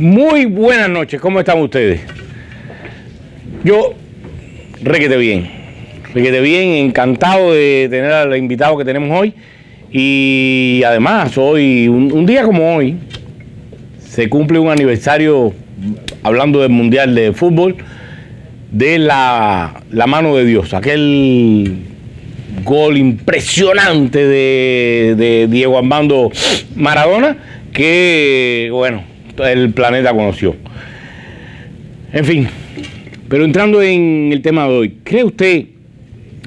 Muy buenas noches, ¿cómo están ustedes? Yo, requete bien, encantado de tener al invitado que tenemos hoy. Y además, hoy, un día como hoy, se cumple un aniversario, hablando del Mundial de Fútbol, de la mano de Dios, aquel gol impresionante de Diego Armando Maradona, que, bueno, el planeta conoció. En fin, pero entrando en el tema de hoy, ¿cree usted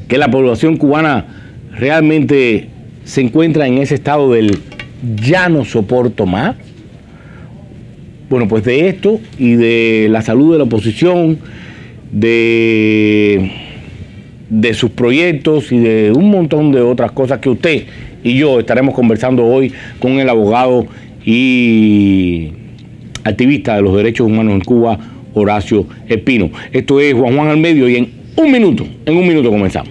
que la población cubana realmente se encuentra en ese estado del ya no soporto más? Bueno, pues de esto y de la salud de la oposición, de sus proyectos y de un montón de otras cosas que usted y yo estaremos conversando hoy con el abogado y activista de los derechos humanos en Cuba, Horacio Espino. Esto es Juan Juan al Medio y en un minuto comenzamos.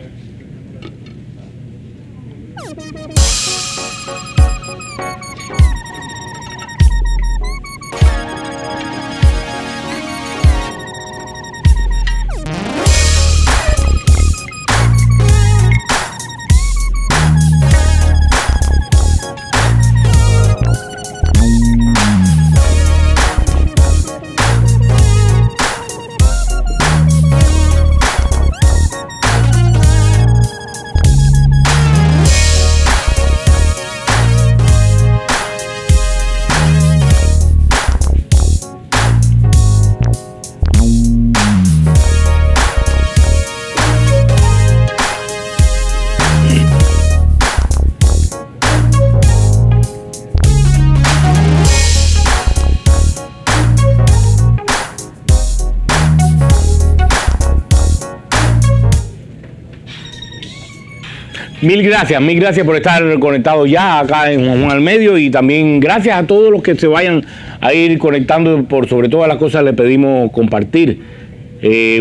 Mil gracias por estar conectados ya acá en Juan Juan al Medio, y también gracias a todos los que se vayan a ir conectando. Por sobre todas las cosas le pedimos compartir.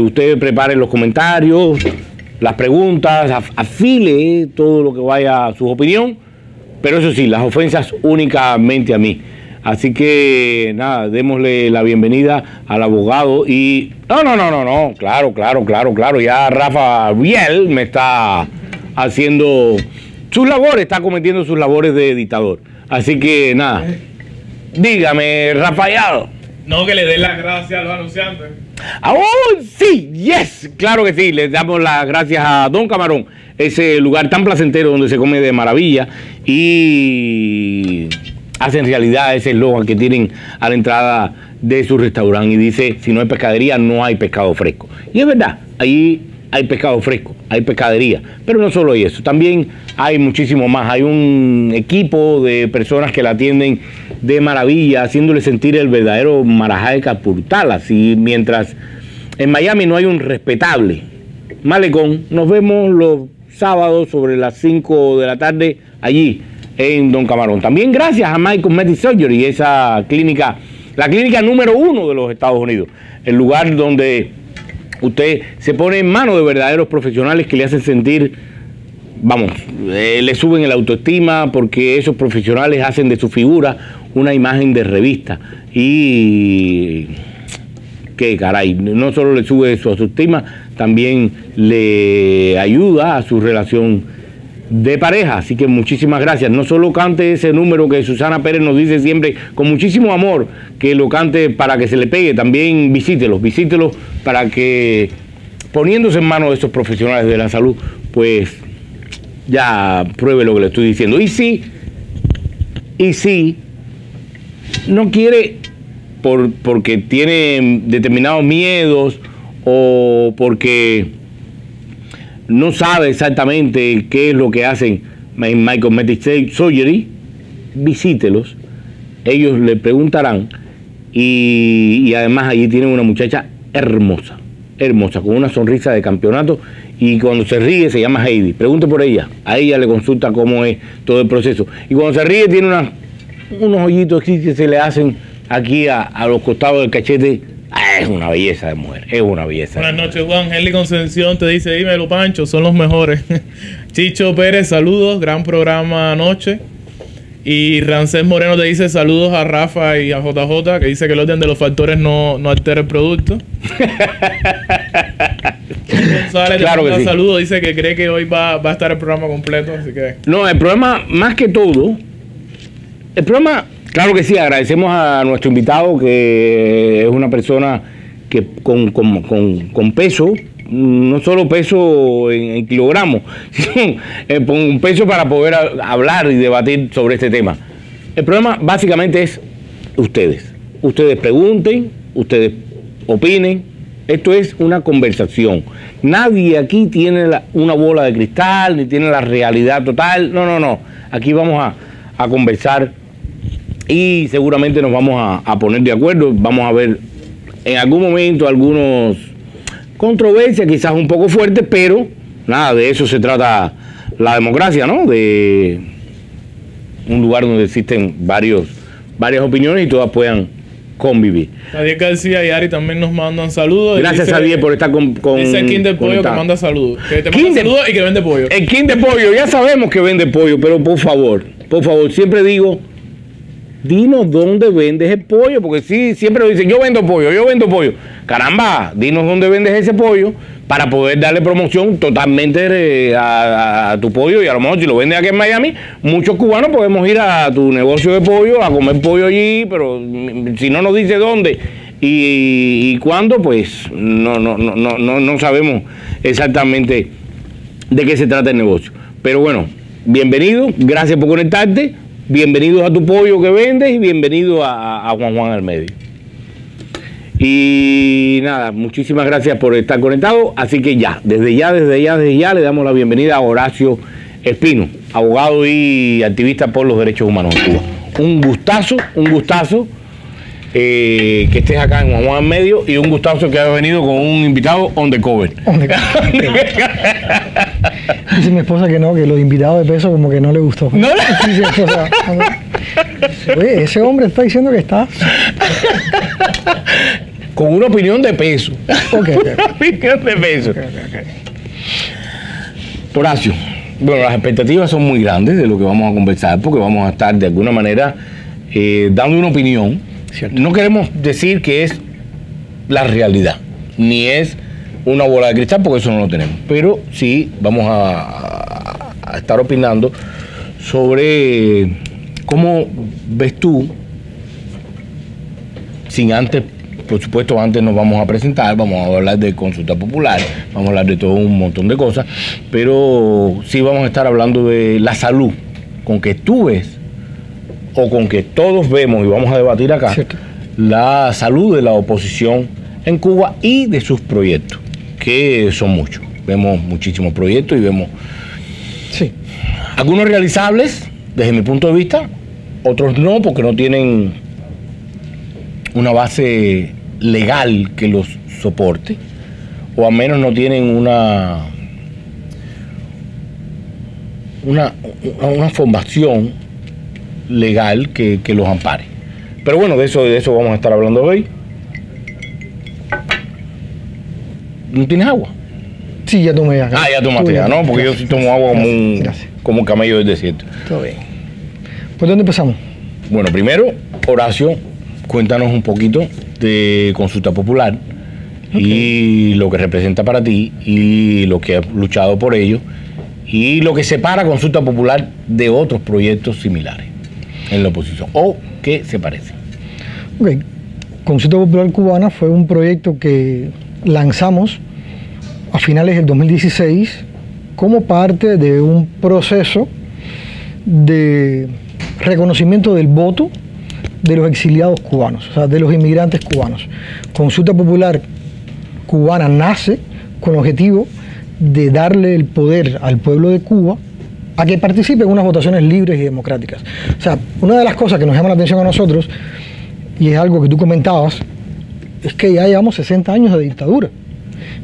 Usted prepare los comentarios, las preguntas, afile todo lo que vaya a su opinión, pero eso sí, las ofensas únicamente a mí. Así que nada, démosle la bienvenida al abogado y... No, claro, ya Rafa Biel me está haciendo sus labores, está cometiendo sus labores de dictador. Así que nada, dígame, Rafael. No, que le den las gracias a los anunciantes. ¡Oh, sí! ¡Yes! Claro que sí, les damos las gracias a Don Camarón, ese lugar tan placentero donde se come de maravilla y hacen realidad ese eslogan que tienen a la entrada de su restaurante y dice: si no hay pescadería, no hay pescado fresco. Y es verdad, ahí hay pescado fresco, hay pescadería, pero no solo hay eso, también hay muchísimo más. Hay un equipo de personas que la atienden de maravilla, haciéndole sentir el verdadero marajá de Capurtal. Así, mientras en Miami no hay un respetable malecón, nos vemos los sábados sobre las 5 de la tarde allí en Don Camarón. También gracias a My Cosmetic Surgery, esa clínica, la clínica número 1 de los Estados Unidos, el lugar donde usted se pone en manos de verdaderos profesionales que le hacen sentir, vamos, le suben el autoestima, porque esos profesionales hacen de su figura una imagen de revista. Y qué caray, no solo le sube su autoestima, también le ayuda a su relación de pareja. Así que muchísimas gracias. No solo cante ese número que Susana Pérez nos dice siempre con muchísimo amor, que lo cante para que se le pegue, también visítelos para que, poniéndose en manos de estos profesionales de la salud, pues ya pruebe lo que le estoy diciendo. Y si no quiere, porque tiene determinados miedos o porque no sabe exactamente qué es lo que hacen en My Cosmetic Surgery, visítelos, ellos le preguntarán. Y además allí tienen una muchacha hermosa, con una sonrisa de campeonato, y cuando se ríe se llama Heidi. Pregunte por ella, a ella le consulta cómo es todo el proceso. Y cuando se ríe tiene unos hoyitos aquí que se le hacen aquí a los costados del cachete. Es una belleza de mujer, es una belleza. Buenas noches, Juan. Henry Concepción te dice: dímelo, Pancho, son los mejores. Chicho Pérez, saludos, gran programa anoche. Y Rancés Moreno te dice saludos a Rafa y a JJ, que dice que el orden de los factores no altera el producto. González Claro que sí. Saludos, dice que cree que hoy va a estar el programa completo, así que... No, el problema, más que todo, el problema, claro que sí, agradecemos a nuestro invitado, que es una persona que con peso, no solo peso en kilogramos, sino con un peso para poder hablar y debatir sobre este tema. El problema básicamente es ustedes. Ustedes pregunten, ustedes opinen. Esto es una conversación. Nadie aquí tiene una bola de cristal, ni tiene la realidad total. No. Aquí vamos a conversar y seguramente nos vamos a poner de acuerdo. Vamos a ver en algún momento algunos controversias, quizás un poco fuertes, pero nada, de eso se trata la democracia, ¿no? De un lugar donde existen varias opiniones y todas puedan convivir. Adiel García y Ari también nos mandan saludos. Gracias a Adiel por estar con dice el King del Pollo que manda saludos. Que te manda saludos y que vende pollo. El King de Pollo, ya sabemos que vende pollo, pero por favor, siempre digo, dinos dónde vendes el pollo, porque sí, siempre lo dicen, yo vendo pollo. Caramba, dinos dónde vendes ese pollo para poder darle promoción totalmente a tu pollo, y a lo mejor si lo vendes aquí en Miami, muchos cubanos podemos ir a tu negocio de pollo, a comer pollo allí, pero si no nos dice dónde y cuándo, pues no sabemos exactamente de qué se trata el negocio. Pero bueno, bienvenido, gracias por conectarte. Bienvenidos a tu pollo que vendes y bienvenido a Juan al medio. Y nada, muchísimas gracias por estar conectado. Así que desde ya le damos la bienvenida a Horacio Espino, abogado y activista por los derechos humanos en Cuba. Un gustazo que estés acá en Juan al medio, y un gustazo que hayas venido con un invitado on the cover. Dice mi esposa que no, que los invitados de peso como que no le gustó. ¿No? Dice mi esposa, oye, ese hombre está diciendo que está con una opinión de peso. Okay. Una opinión de peso. Okay. Horacio, bueno, las expectativas son muy grandes de lo que vamos a conversar, porque vamos a estar de alguna manera dando una opinión. Cierto. No queremos decir que es la realidad, ni es una bola de cristal, porque eso no lo tenemos, pero sí vamos a estar opinando sobre cómo ves tú, sin antes, por supuesto, antes nos vamos a presentar, vamos a hablar de consulta popular, vamos a hablar de todo un montón de cosas, pero sí vamos a estar hablando de la salud, con que tú ves, o con que todos vemos, y vamos a debatir acá, Cierto. la salud de la oposición en Cuba y de sus proyectos, que son muchos. Vemos muchísimos proyectos y vemos algunos realizables desde mi punto de vista, otros no, porque no tienen una base legal que los soporte, o al menos no tienen una formación legal que los ampare. Pero bueno, de eso vamos a estar hablando hoy. ¿No tienes agua? Sí, ya tomé ya. Ya tomaste ya, ¿no? Porque yo sí tomo agua como un camello del desierto. Todo bien. ¿Por dónde empezamos? Bueno, primero, Horacio, cuéntanos un poquito de Consulta Popular y lo que representa para ti y lo que has luchado por ello y lo que separa Consulta Popular de otros proyectos similares en la oposición, o que se parecen. Ok. Consulta Popular Cubana fue un proyecto que lanzamos a finales del 2016 como parte de un proceso de reconocimiento del voto de los exiliados cubanos, o sea, de los inmigrantes cubanos. Consulta Popular Cubana nace con el objetivo de darle el poder al pueblo de Cuba a que participe en unas votaciones libres y democráticas. O sea, una de las cosas que nos llama la atención a nosotros, y es algo que tú comentabas, es que ya llevamos 60 años de dictadura.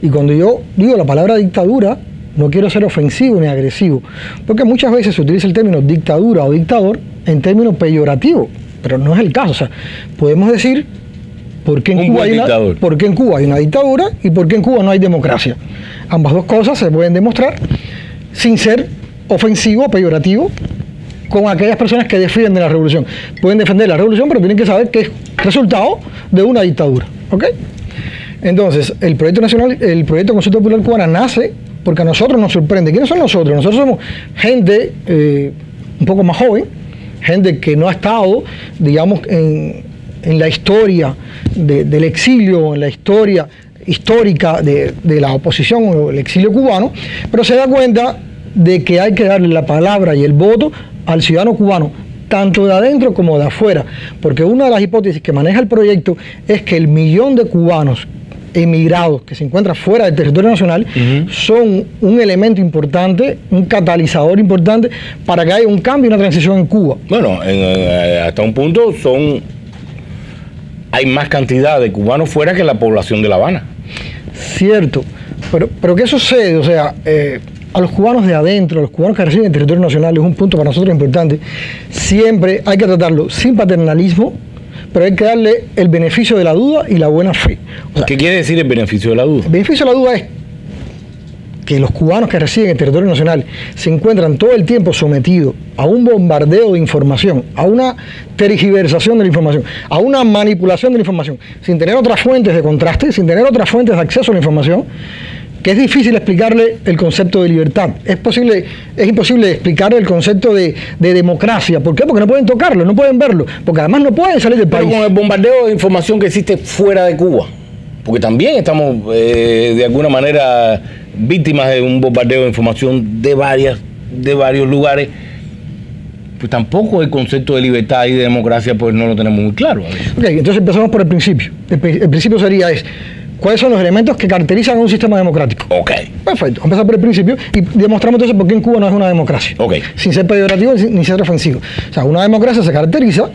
Y cuando yo digo la palabra dictadura, no quiero ser ofensivo ni agresivo, porque muchas veces se utiliza el término dictadura o dictador en términos peyorativos, pero no es el caso. O sea, podemos decir por qué en Cuba hay una dictadura y por qué en Cuba no hay democracia. Ambas dos cosas se pueden demostrar sin ser ofensivo o peyorativo con aquellas personas que defienden la revolución. Pueden defender la revolución, pero tienen que saber que es resultado de una dictadura. ¿Ok? Entonces, el proyecto nacional, el proyecto de Consulta Popular Cubana nace porque a nosotros nos sorprende. ¿Quiénes son nosotros? Nosotros somos gente un poco más joven, gente que no ha estado, digamos, en la historia del exilio, en la historia histórica de la oposición o el exilio cubano, pero se da cuenta de que hay que darle la palabra y el voto al ciudadano cubano, tanto de adentro como de afuera, porque una de las hipótesis que maneja el proyecto es que el 1.000.000 de cubanos emigrados que se encuentran fuera del territorio nacional son un elemento importante, un catalizador importante para que haya un cambio y una transición en Cuba. Bueno, hasta un punto hay más cantidad de cubanos fuera que la población de La Habana. Cierto, pero ¿qué sucede? O sea, a los cubanos de adentro, a los cubanos que residen en el territorio nacional, es un punto para nosotros importante. Siempre hay que tratarlo sin paternalismo, pero hay que darle el beneficio de la duda y la buena fe. O sea, ¿qué quiere decir el beneficio de la duda? El beneficio de la duda es que los cubanos que residen en el territorio nacional se encuentran todo el tiempo sometidos a un bombardeo de información, a una tergiversación de la información, a una manipulación de la información, sin tener otras fuentes de contraste, sin tener otras fuentes de acceso a la información, que es difícil explicarle el concepto de libertad. Es imposible explicarle el concepto de democracia. ¿Por qué? Porque no pueden tocarlo, no pueden verlo, porque además no pueden salir del país. Pero con el bombardeo de información que existe fuera de Cuba, porque también estamos de alguna manera víctimas de un bombardeo de información de varios lugares, pues tampoco el concepto de libertad y de democracia pues no lo tenemos muy claro. Ok, entonces empezamos por el principio. El principio sería ¿cuáles son los elementos que caracterizan a un sistema democrático? Ok. Perfecto. Empezamos por el principio y demostramos entonces por qué en Cuba no es una democracia. Ok. Sin ser peyorativo ni ser ofensivo. O sea, una democracia se caracteriza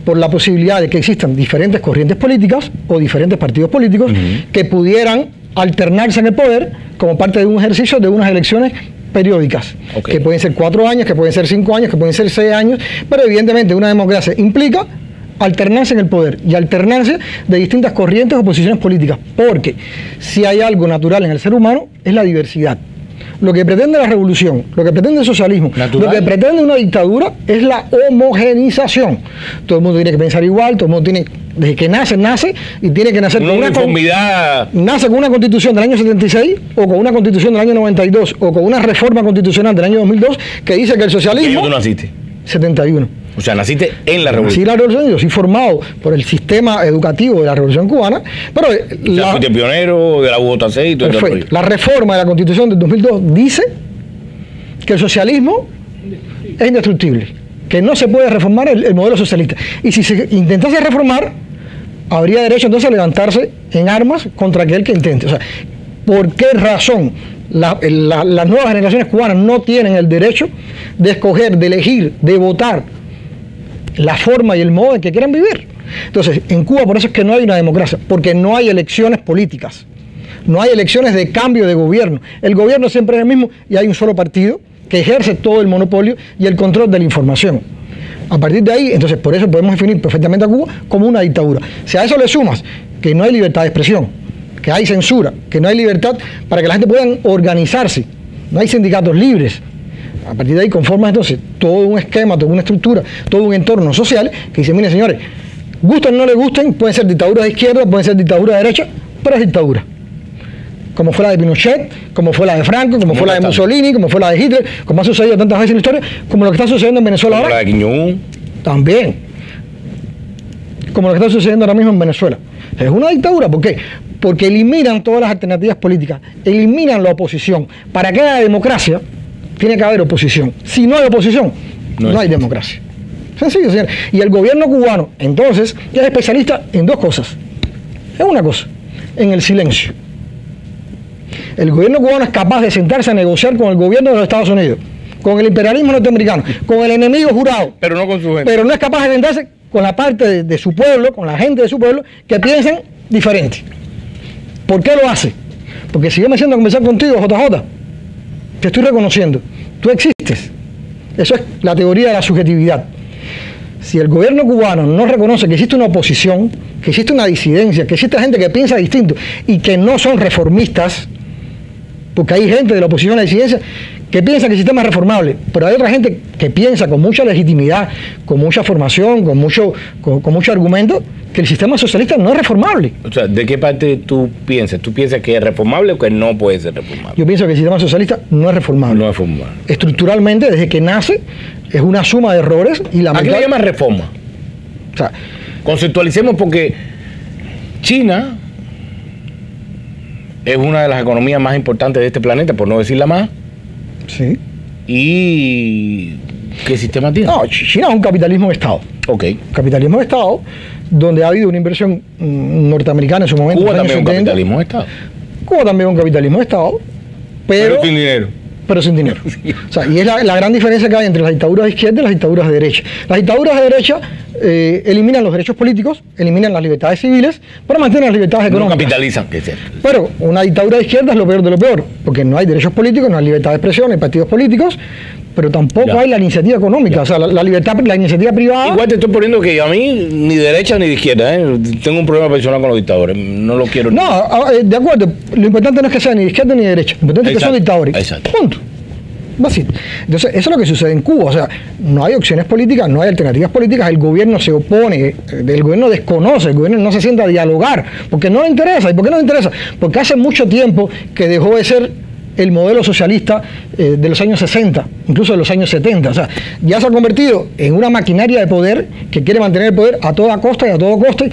por la posibilidad de que existan diferentes corrientes políticas o diferentes partidos políticos que pudieran alternarse en el poder como parte de un ejercicio de unas elecciones periódicas, que pueden ser 4 años, que pueden ser 5 años, que pueden ser 6 años, pero evidentemente una democracia implica alternarse en el poder y alternarse de distintas corrientes o posiciones políticas, porque si hay algo natural en el ser humano es la diversidad. Lo que pretende la revolución, lo que pretende el socialismo, lo que pretende una dictadura es la homogenización. Todo el mundo tiene que pensar igual, todo el mundo tiene, desde que nace y tiene que nacer con nace con una constitución del año 76 o con una constitución del año 92 o con una reforma constitucional del año 2002 que dice que el socialismo... ¿Qué año tú naciste? 71. O sea, naciste en la revolución. Sí, la revolución, yo soy formado por el sistema educativo de la revolución cubana, pero... fuiste pionero de la UJC y todo. Perfecto. La reforma de la constitución del 2002 dice que el socialismo es indestructible, que no se puede reformar el modelo socialista. Y si se intentase reformar, habría derecho entonces a levantarse en armas contra aquel que intente. O sea, ¿por qué razón las nuevas generaciones cubanas no tienen el derecho de escoger, de elegir, de votar la forma y el modo en que quieran vivir? Entonces, en Cuba por eso es que no hay una democracia, porque no hay elecciones políticas, no hay elecciones de cambio de gobierno. El gobierno siempre es el mismo y hay un solo partido que ejerce todo el monopolio y el control de la información. A partir de ahí, entonces, por eso podemos definir perfectamente a Cuba como una dictadura. Si a eso le sumas que no hay libertad de expresión, que hay censura, que no hay libertad para que la gente pueda organizarse, no hay sindicatos libres, a partir de ahí conformas entonces todo un esquema, toda una estructura, todo un entorno social que dice, mire señores, gusten o no les gusten, pueden ser dictaduras de izquierda, pueden ser dictaduras de derecha, pero es dictadura. Como fue la de Pinochet, como fue la de Franco, como fue la de Mussolini, como fue la de Hitler, como ha sucedido tantas veces en la historia, como lo que está sucediendo en Venezuela ahora. Como la de Kim Jong-un. También. Como lo que está sucediendo ahora mismo en Venezuela. Es una dictadura, ¿por qué? Porque eliminan todas las alternativas políticas, eliminan la oposición. Para que haya democracia, tiene que haber oposición. Si no hay oposición, no hay democracia. Sencillo, señor. Y el gobierno cubano, entonces, es especialista en dos cosas. Es una cosa, en el silencio. El gobierno cubano es capaz de sentarse a negociar con el gobierno de los Estados Unidos, con el imperialismo norteamericano, con el enemigo jurado. Pero no con su gente. Pero no es capaz de sentarse con la parte de su pueblo, con la gente de su pueblo, que piensan diferente. ¿Por qué lo hace? Porque si yo me siento a conversar contigo, JJ, te estoy reconociendo, tú existes. Eso es la teoría de la subjetividad. Si el gobierno cubano no reconoce que existe una oposición, que existe una disidencia, que existe gente que piensa distinto y que no son reformistas, porque hay gente de la oposición a la disidencia que piensa que el sistema es reformable, pero hay otra gente que piensa con mucha legitimidad, con mucha formación, con mucho argumento, que el sistema socialista no es reformable. O sea, ¿de qué parte tú piensas? ¿Tú piensas que es reformable o que no puede ser reformable? Yo pienso que el sistema socialista no es reformable. No es reformable. Estructuralmente, desde que nace, es una suma de errores y ¿A qué le llamas reforma? O sea, conceptualicemos, porque China es una de las economías más importantes de este planeta, por no decir la más. sí. ¿Y qué sistema tiene? No, China es un capitalismo de Estado. Ok. Capitalismo de Estado, donde ha habido una inversión norteamericana en su momento. Cuba en los también años es un 70. capitalismo de Estado. Cuba también es un capitalismo de Estado, Pero sin dinero. pero sin dinero. O sea, y es la gran diferencia que hay entre las dictaduras de izquierda y las dictaduras de derecha. Las dictaduras de derecha eliminan los derechos políticos, eliminan las libertades civiles, pero mantienen las libertades No económicas. capitalizan, que es cierto. Pero una dictadura de izquierda es lo peor de lo peor, porque no hay derechos políticos, no hay libertad de expresión, no hay partidos políticos, pero tampoco Ya. hay la iniciativa económica, o sea, la libertad, la iniciativa privada. Igual te estoy poniendo que a mí, ni derecha ni de izquierda, tengo un problema personal con los dictadores. No lo quiero. No, de acuerdo, lo importante no es que sea ni de izquierda ni de derecha, lo importante es que son Exacto, dictadores. exacto. Punto. Básico. Entonces, eso es lo que sucede en Cuba. O sea, no hay opciones políticas, no hay alternativas políticas, el gobierno se opone, el gobierno desconoce, el gobierno no se sienta a dialogar, porque no le interesa. ¿Y por qué no le interesa? Porque hace mucho tiempo que dejó de ser el modelo socialista de los años 60, incluso de los años 70. O sea, ya se ha convertido en una maquinaria de poder que quiere mantener el poder a toda costa y a todo coste,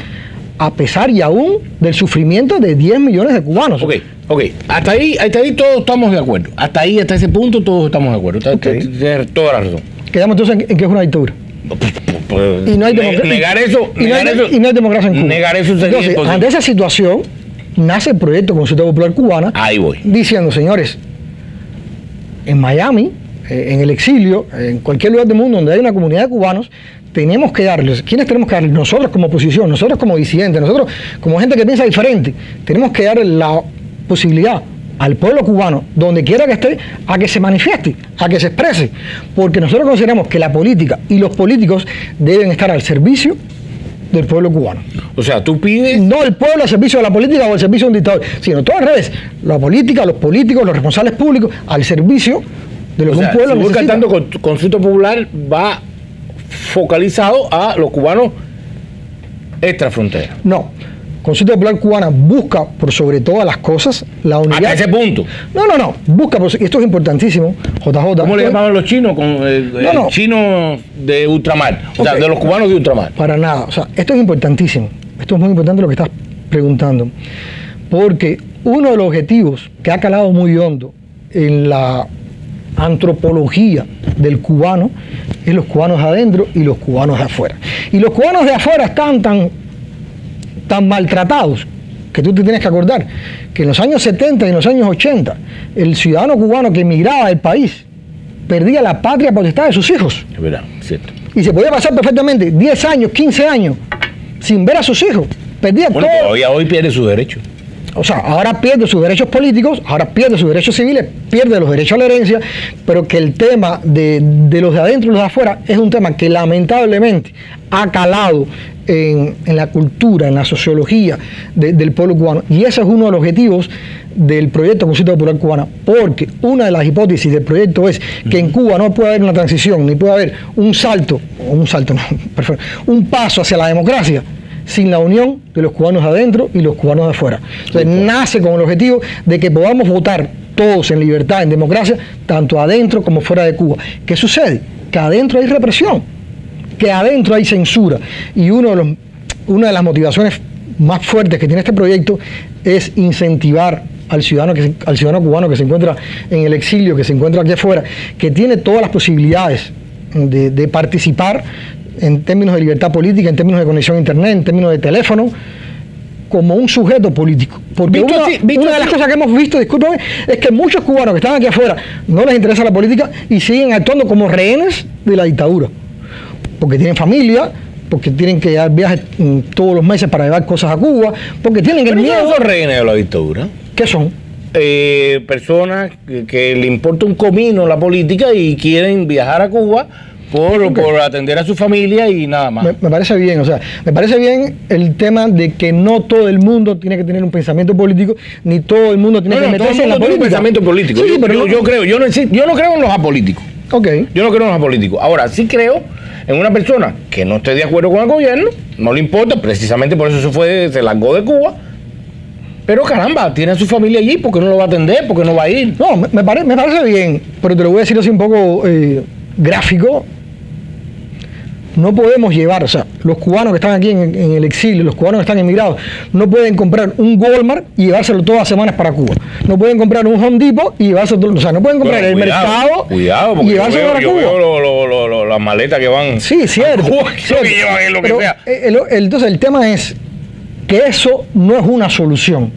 a pesar y aún del sufrimiento de 10 millones de cubanos. Ok. Hasta ahí todos estamos de acuerdo. Hasta ese punto todos estamos de acuerdo. Tienes toda la razón. Quedamos entonces en que es una dictadura. Y no hay democracia. Negar eso. Y no hay democracia en Cuba. Negar eso sería Entonces, imposible. ante esa situación, nace el proyecto Consulta Popular Cubana, Ahí voy. diciendo, señores, en Miami, en el exilio, en cualquier lugar del mundo donde hay una comunidad de cubanos, tenemos que darles, ¿quiénes tenemos que darles? Nosotros como oposición, nosotros como disidentes, nosotros como gente que piensa diferente, tenemos que darle la posibilidad al pueblo cubano, donde quiera que esté, a que se manifieste, a que se exprese, porque nosotros consideramos que la política y los políticos deben estar al servicio del pueblo cubano. O sea, tú pides. No el pueblo al servicio de la política o al servicio de un dictador, sino todo al revés, la política, los políticos, los responsables públicos, al servicio de lo O que sea, un pueblo si busca necesita. tanto consulta popular, va focalizado a los cubanos extra frontera. No, Consulta Popular Cubana busca por sobre todas las cosas la unidad. Hasta ese punto. No, busca, y esto es importantísimo, JJ. ¿Cómo le llamaban los chinos? El no. chino de ultramar. O sea, Ok. de los cubanos de ultramar. Para nada, o sea, esto es importantísimo, esto es muy importante lo que estás preguntando, porque uno de los objetivos que ha calado muy hondo en la antropología del cubano es los cubanos de adentro y los cubanos de afuera. Y los cubanos de afuera están tan maltratados que tú te tienes que acordar que en los años 70 y en los años 80 el ciudadano cubano que emigraba del país perdía la patria potestad de sus hijos. Es verdad, cierto. Y se podía pasar perfectamente 10 años, 15 años sin ver a sus hijos. Perdía Bueno, todo. todavía hoy pierde sus derechos. O sea, ahora pierde sus derechos políticos, ahora pierde sus derechos civiles, pierde los derechos a la herencia, pero que el tema de los de adentro y los de afuera es un tema que lamentablemente ha calado en la cultura, en la sociología del pueblo cubano. Y ese es uno de los objetivos del proyecto Consulta Popular Cubana, porque una de las hipótesis del proyecto es que en Cuba no puede haber una transición, ni puede haber un paso hacia la democracia sin la unión de los cubanos de adentro y los cubanos de afuera. Entonces nace con el objetivo de que podamos votar todos en libertad, en democracia, tanto adentro como fuera de Cuba. ¿Qué sucede? Que adentro hay represión, que adentro hay censura, y una de las motivaciones más fuertes que tiene este proyecto es incentivar al ciudadano cubano que se encuentra en el exilio, que se encuentra aquí afuera, que tiene todas las posibilidades de participar en términos de libertad política, en términos de conexión a internet, en términos de teléfono, como un sujeto político. Porque una de las cosas que hemos visto, discúlpame, es que muchos cubanos que están aquí afuera no les interesa la política y siguen actuando como rehenes de la dictadura. Porque tienen familia, porque tienen que dar viajes todos los meses para llevar cosas a Cuba, porque tienen el miedo. ¿No son rehenes de la dictadura? ¿Qué son? Personas que le importa un comino la política y quieren viajar a Cuba por atender a su familia y nada más. Me parece bien, o sea, me parece bien el tema de que no todo el mundo tiene que tener un pensamiento político, ni todo el mundo tiene que meterse en la política. Un pensamiento político. Sí, pero yo no creo en los apolíticos. Okay. Yo no creo en los apolíticos. Ahora, sí creo en una persona que no esté de acuerdo con el gobierno, no le importa, precisamente por eso se largó de Cuba. Pero caramba, tiene a su familia allí, ¿por qué no lo va a atender? ¿Por qué no va a ir? No, me parece bien, pero te lo voy a decir así un poco gráfico. No podemos llevar, o sea, los cubanos que están aquí en el exilio, los cubanos que están emigrados, no pueden comprar un Walmart y llevárselo todas las semanas para Cuba. No pueden comprar un Home Depot y llevárselo todo, o sea, no pueden comprar el mercado y llevárselo para Cuba. Yo veo las maletas que van. Sí, cierto. Cierto. Que llevan lo pero, que sea. Entonces, el tema es que eso no es una solución.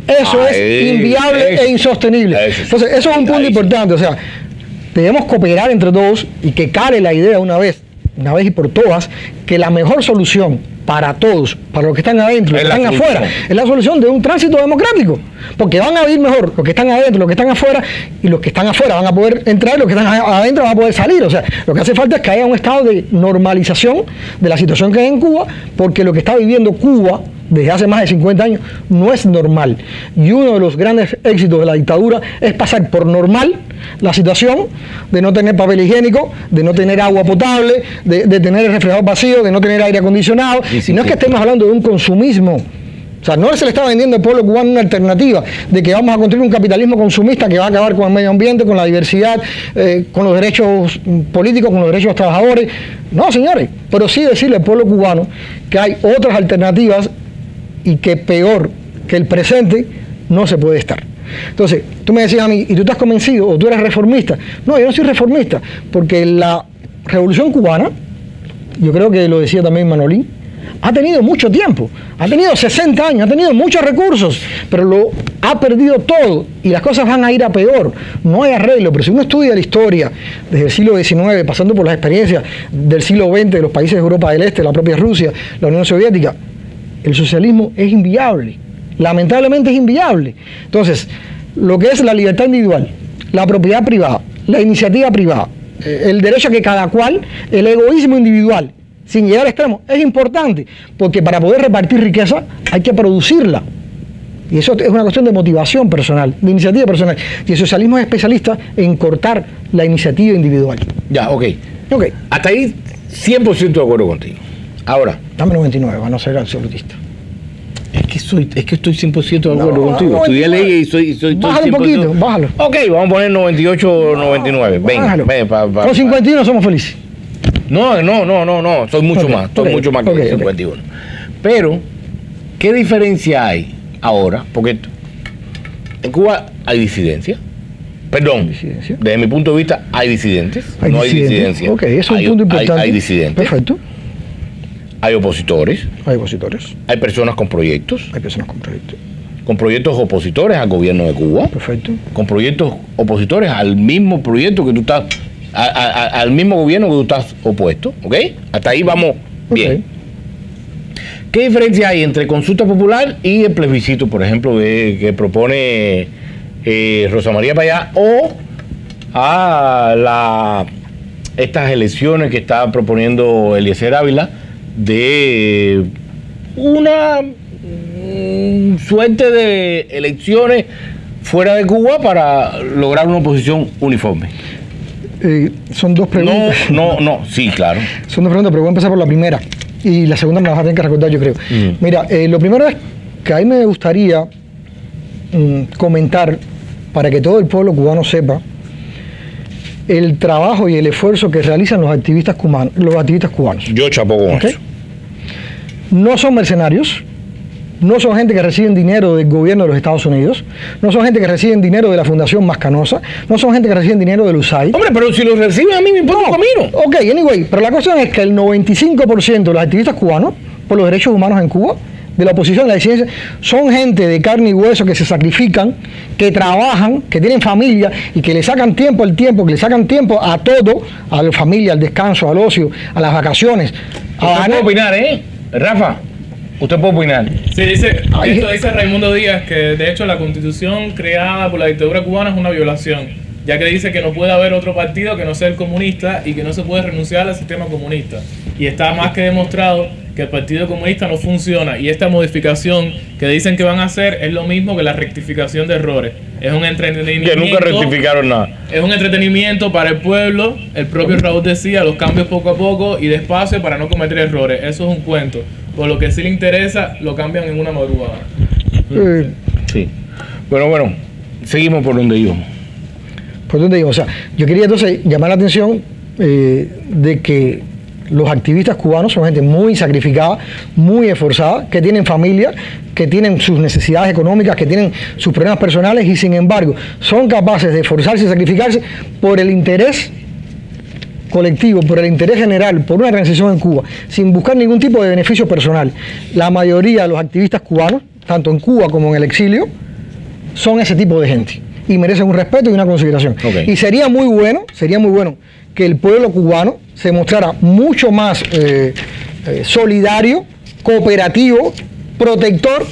Eso es inviable e insostenible. Entonces, eso es un punto importante. O sea, debemos cooperar entre todos y que cale la idea una vez y por todas, que la mejor solución para todos, para los que están adentro, los que están afuera, es la solución de un tránsito democrático. Porque van a vivir mejor los que están adentro, los que están afuera, y los que están afuera van a poder entrar, y los que están adentro van a poder salir. O sea, lo que hace falta es que haya un estado de normalización de la situación que hay en Cuba, porque lo que está viviendo Cuba desde hace más de 50 años no es normal. Y uno de los grandes éxitos de la dictadura es pasar por normal la situación de no tener papel higiénico, de no tener agua potable, de tener el refrigerador vacío, de no tener aire acondicionado. Y no es que estemos hablando de un consumismo. O sea, no se le está vendiendo al pueblo cubano una alternativa de que vamos a construir un capitalismo consumista que va a acabar con el medio ambiente, con la diversidad, con los derechos políticos, con los derechos de los trabajadores. No, señores, pero sí decirle al pueblo cubano que hay otras alternativas y que peor que el presente no se puede estar. Entonces, tú me decías a mí, ¿y tú estás convencido o tú eres reformista? No, yo no soy reformista, porque la revolución cubana, yo creo que lo decía también Manolín, ha tenido mucho tiempo, ha tenido 60 años, ha tenido muchos recursos, pero lo ha perdido todo y las cosas van a ir a peor. No hay arreglo, pero si uno estudia la historia desde el siglo XIX, pasando por las experiencias del siglo XX de los países de Europa del Este, la propia Rusia, la Unión Soviética, el socialismo es inviable, lamentablemente es inviable. Entonces, lo que es la libertad individual, la propiedad privada, la iniciativa privada, el derecho a que cada cual, el egoísmo individual, sin llegar al extremo, es importante, porque para poder repartir riqueza hay que producirla. Y eso es una cuestión de motivación personal, de iniciativa personal. Y el socialismo es especialista en cortar la iniciativa individual. Ya, ok. Hasta ahí 100% de acuerdo contigo. Ahora, dame 99, para no ser absolutista. Es que estoy 100% de acuerdo contigo. Estudié ley y soy bájalo 100%. Un poquito, bájalo. Ok, vamos a poner 98, 99. Venga, con 51 somos felices. No, soy mucho más. Soy mucho más que 51. Pero, ¿qué diferencia hay ahora? Porque en Cuba hay disidencia. Perdón, desde mi punto de vista hay disidentes. Hay disidencia. Ok, eso es un punto importante. Hay disidentes. Perfecto. Hay opositores. Hay opositores. Hay personas con proyectos. Hay personas con proyectos. Con proyectos opositores al gobierno de Cuba. Perfecto. Con proyectos opositores al mismo proyecto que tú estás, al mismo gobierno que tú estás opuesto. ¿Ok? Hasta ahí vamos bien. ¿Qué diferencia hay entre consulta popular y el plebiscito, por ejemplo, que propone Rosa María Payá o a estas elecciones que está proponiendo Eliezer Ávila de una suerte de elecciones fuera de Cuba para lograr una oposición uniforme? Son dos preguntas. No, sí, claro. Son dos preguntas, pero voy a empezar por la primera. Y la segunda me la vas a tener que recordar, yo creo. Mira, lo primero es que a mí me gustaría comentar, para que todo el pueblo cubano sepa, el trabajo y el esfuerzo que realizan los activistas cubanos. Yo chapo con eso. No son mercenarios, no son gente que reciben dinero del gobierno de los Estados Unidos, no son gente que reciben dinero de la Fundación Mascanosa, no son gente que reciben dinero del USAID. Hombre, pero si los reciben a mí me importa un camino. Ok, anyway, pero la cuestión es que el 95% de los activistas cubanos por los derechos humanos en Cuba, de la oposición, de la disidencia, son gente de carne y hueso que se sacrifican, que trabajan, que tienen familia y que le sacan tiempo al tiempo, que le sacan tiempo a todo, a la familia, al descanso, al ocio, a las vacaciones. Usted puede opinar, Rafa, usted puede opinar. Sí, esto dice Raimundo Díaz, que de hecho la constitución creada por la dictadura cubana es una violación, ya que dice que no puede haber otro partido que no sea el comunista y que no se puede renunciar al sistema comunista. Y está más que demostrado que el Partido Comunista no funciona, y esta modificación que dicen que van a hacer es lo mismo que la rectificación de errores. Es un entretenimiento. Que nunca rectificaron nada. Es un entretenimiento para el pueblo. El propio Raúl decía, los cambios poco a poco y despacio para no cometer errores. Eso es un cuento. Por lo que sí le interesa, lo cambian en una madrugada. Sí. Bueno, seguimos por donde íbamos. Por donde íbamos. O sea, yo quería entonces llamar la atención de que los activistas cubanos son gente muy sacrificada, muy esforzada, que tienen familia, que tienen sus necesidades económicas, que tienen sus problemas personales, y sin embargo son capaces de esforzarse y sacrificarse por el interés colectivo, por el interés general, por una transición en Cuba, sin buscar ningún tipo de beneficio personal. La mayoría de los activistas cubanos, tanto en Cuba como en el exilio, son ese tipo de gente y merecen un respeto y una consideración. Y sería muy bueno que el pueblo cubano se mostrara mucho más solidario, cooperativo, protector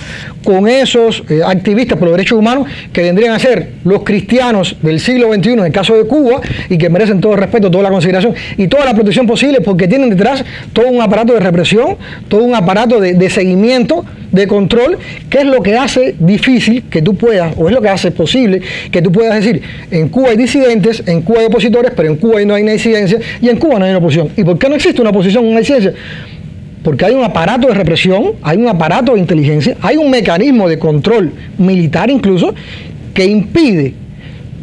con esos activistas por los derechos humanos, que vendrían a ser los cristianos del siglo XXI en el caso de Cuba, y que merecen todo el respeto, toda la consideración y toda la protección posible, porque tienen detrás todo un aparato de represión, todo un aparato de seguimiento, de control, que es lo que hace difícil que tú puedas, o es lo que hace posible que tú puedas decir: en Cuba hay disidentes, en Cuba hay opositores, pero en Cuba no hay una disidencia y en Cuba no hay una oposición. ¿Y por qué no existe una oposición, una disidencia? Porque hay un aparato de represión, hay un aparato de inteligencia, hay un mecanismo de control militar incluso, que impide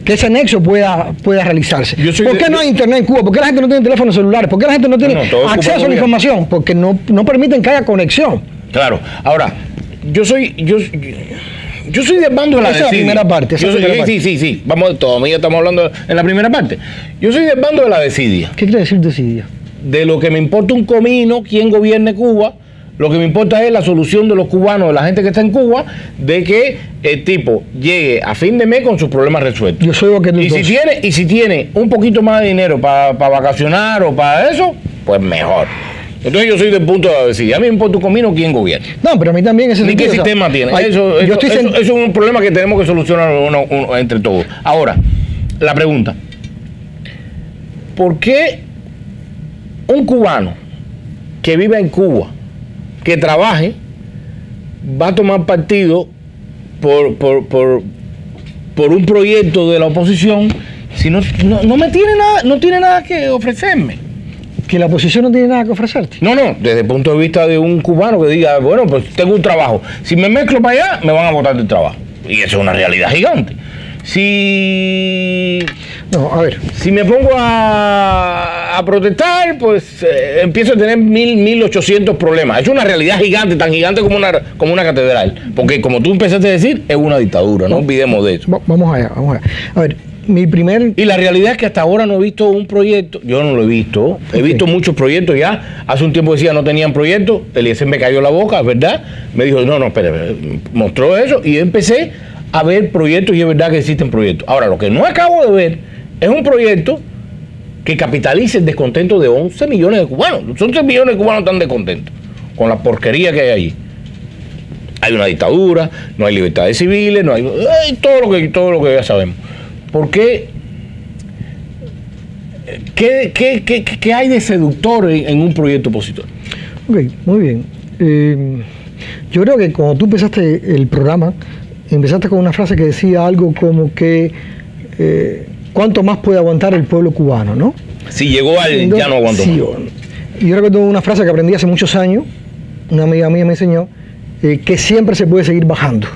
que ese nexo pueda realizarse. ¿Por qué no hay internet en Cuba? ¿Por qué la gente no tiene teléfonos celulares? ¿Por qué la gente no tiene acceso a la información? Porque no permiten que haya conexión. Claro. Ahora, yo soy del bando de la desidia. Esa es la primera parte. Sí. Vamos, todavía estamos hablando en la primera parte. Yo soy del bando de la desidia. ¿Qué quiere decir desidia? De lo que me importa un comino quién gobierne Cuba, lo que me importa es la solución de los cubanos, de la gente que está en Cuba, de que el tipo llegue a fin de mes con sus problemas resueltos. Yo soy y si tiene un poquito más de dinero para vacacionar o para eso, pues mejor. Entonces yo soy del punto de la desidia. A mí me importa un comino quién gobierna. No, pero a mí también ese ni qué sistema tiene. Eso es un problema que tenemos que solucionar uno entre todos. Ahora, la pregunta: ¿por qué un cubano que vive en Cuba, que trabaje, va a tomar partido por un proyecto de la oposición si no tiene nada que ofrecerme? Que la oposición no tiene nada que ofrecerte. No, desde el punto de vista de un cubano que diga, bueno, pues tengo un trabajo, si me mezclo para allá, me van a botar del trabajo. Y eso es una realidad gigante. Si me pongo a protestar, pues empiezo a tener 1.800 problemas. Es una realidad gigante, tan gigante como una catedral. Porque como tú empezaste a decir, es una dictadura, no olvidemos de eso. Vamos allá. A ver, y la realidad es que hasta ahora no he visto un proyecto. Yo no lo he visto. He visto muchos proyectos ya. Hace un tiempo decía no tenían proyectos. Eliezer me cayó la boca, ¿verdad? Me dijo, no, espera. Mostró eso y empecé a ver proyectos, y es verdad que existen proyectos. Ahora, lo que no acabo de ver es un proyecto que capitalice el descontento de 11 millones de cubanos. Los 11 millones de cubanos están descontentos con la porquería que hay allí. Hay una dictadura, no hay libertades civiles, no hay todo lo que ya sabemos. ¿Por qué? ¿Qué hay de seductor en un proyecto opositor? Ok, muy bien. Yo creo que cuando tú empezaste el programa, empezaste con una frase que decía algo como que ¿cuánto más puede aguantar el pueblo cubano, no? Si llegó al ya no aguantó más. Yo recuerdo una frase que aprendí hace muchos años, una amiga mía me enseñó, que siempre se puede seguir bajando.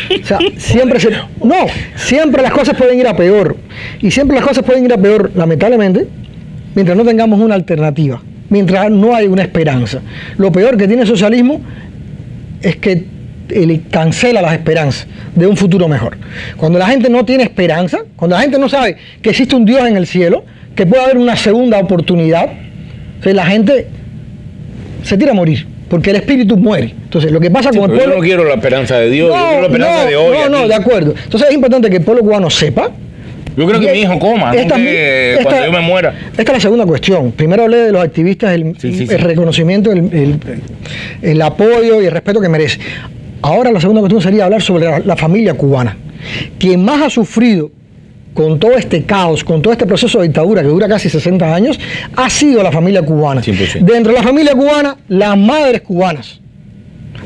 O sea, siempre las cosas pueden ir a peor. Y siempre las cosas pueden ir a peor, lamentablemente, mientras no tengamos una alternativa, mientras no hay una esperanza. Lo peor que tiene el socialismo es que él cancela las esperanzas de un futuro mejor. Cuando la gente no tiene esperanza, cuando la gente no sabe que existe un Dios en el cielo, que puede haber una segunda oportunidad, la gente se tira a morir, porque el espíritu muere. Entonces, lo que pasa con el pueblo... Yo no quiero la esperanza de Dios, yo quiero la esperanza de hoy. De acuerdo. Entonces es importante que el pueblo cubano sepa. Yo creo que mi hijo coma, cuando yo me muera. Esta es la segunda cuestión. Primero hablé de los activistas, el reconocimiento, el apoyo y el respeto que merece. Ahora la segunda cuestión sería hablar sobre la familia cubana. Quien más ha sufrido con todo este caos, con todo este proceso de dictadura que dura casi 60 años, ha sido la familia cubana. 100%. Dentro de la familia cubana, las madres cubanas.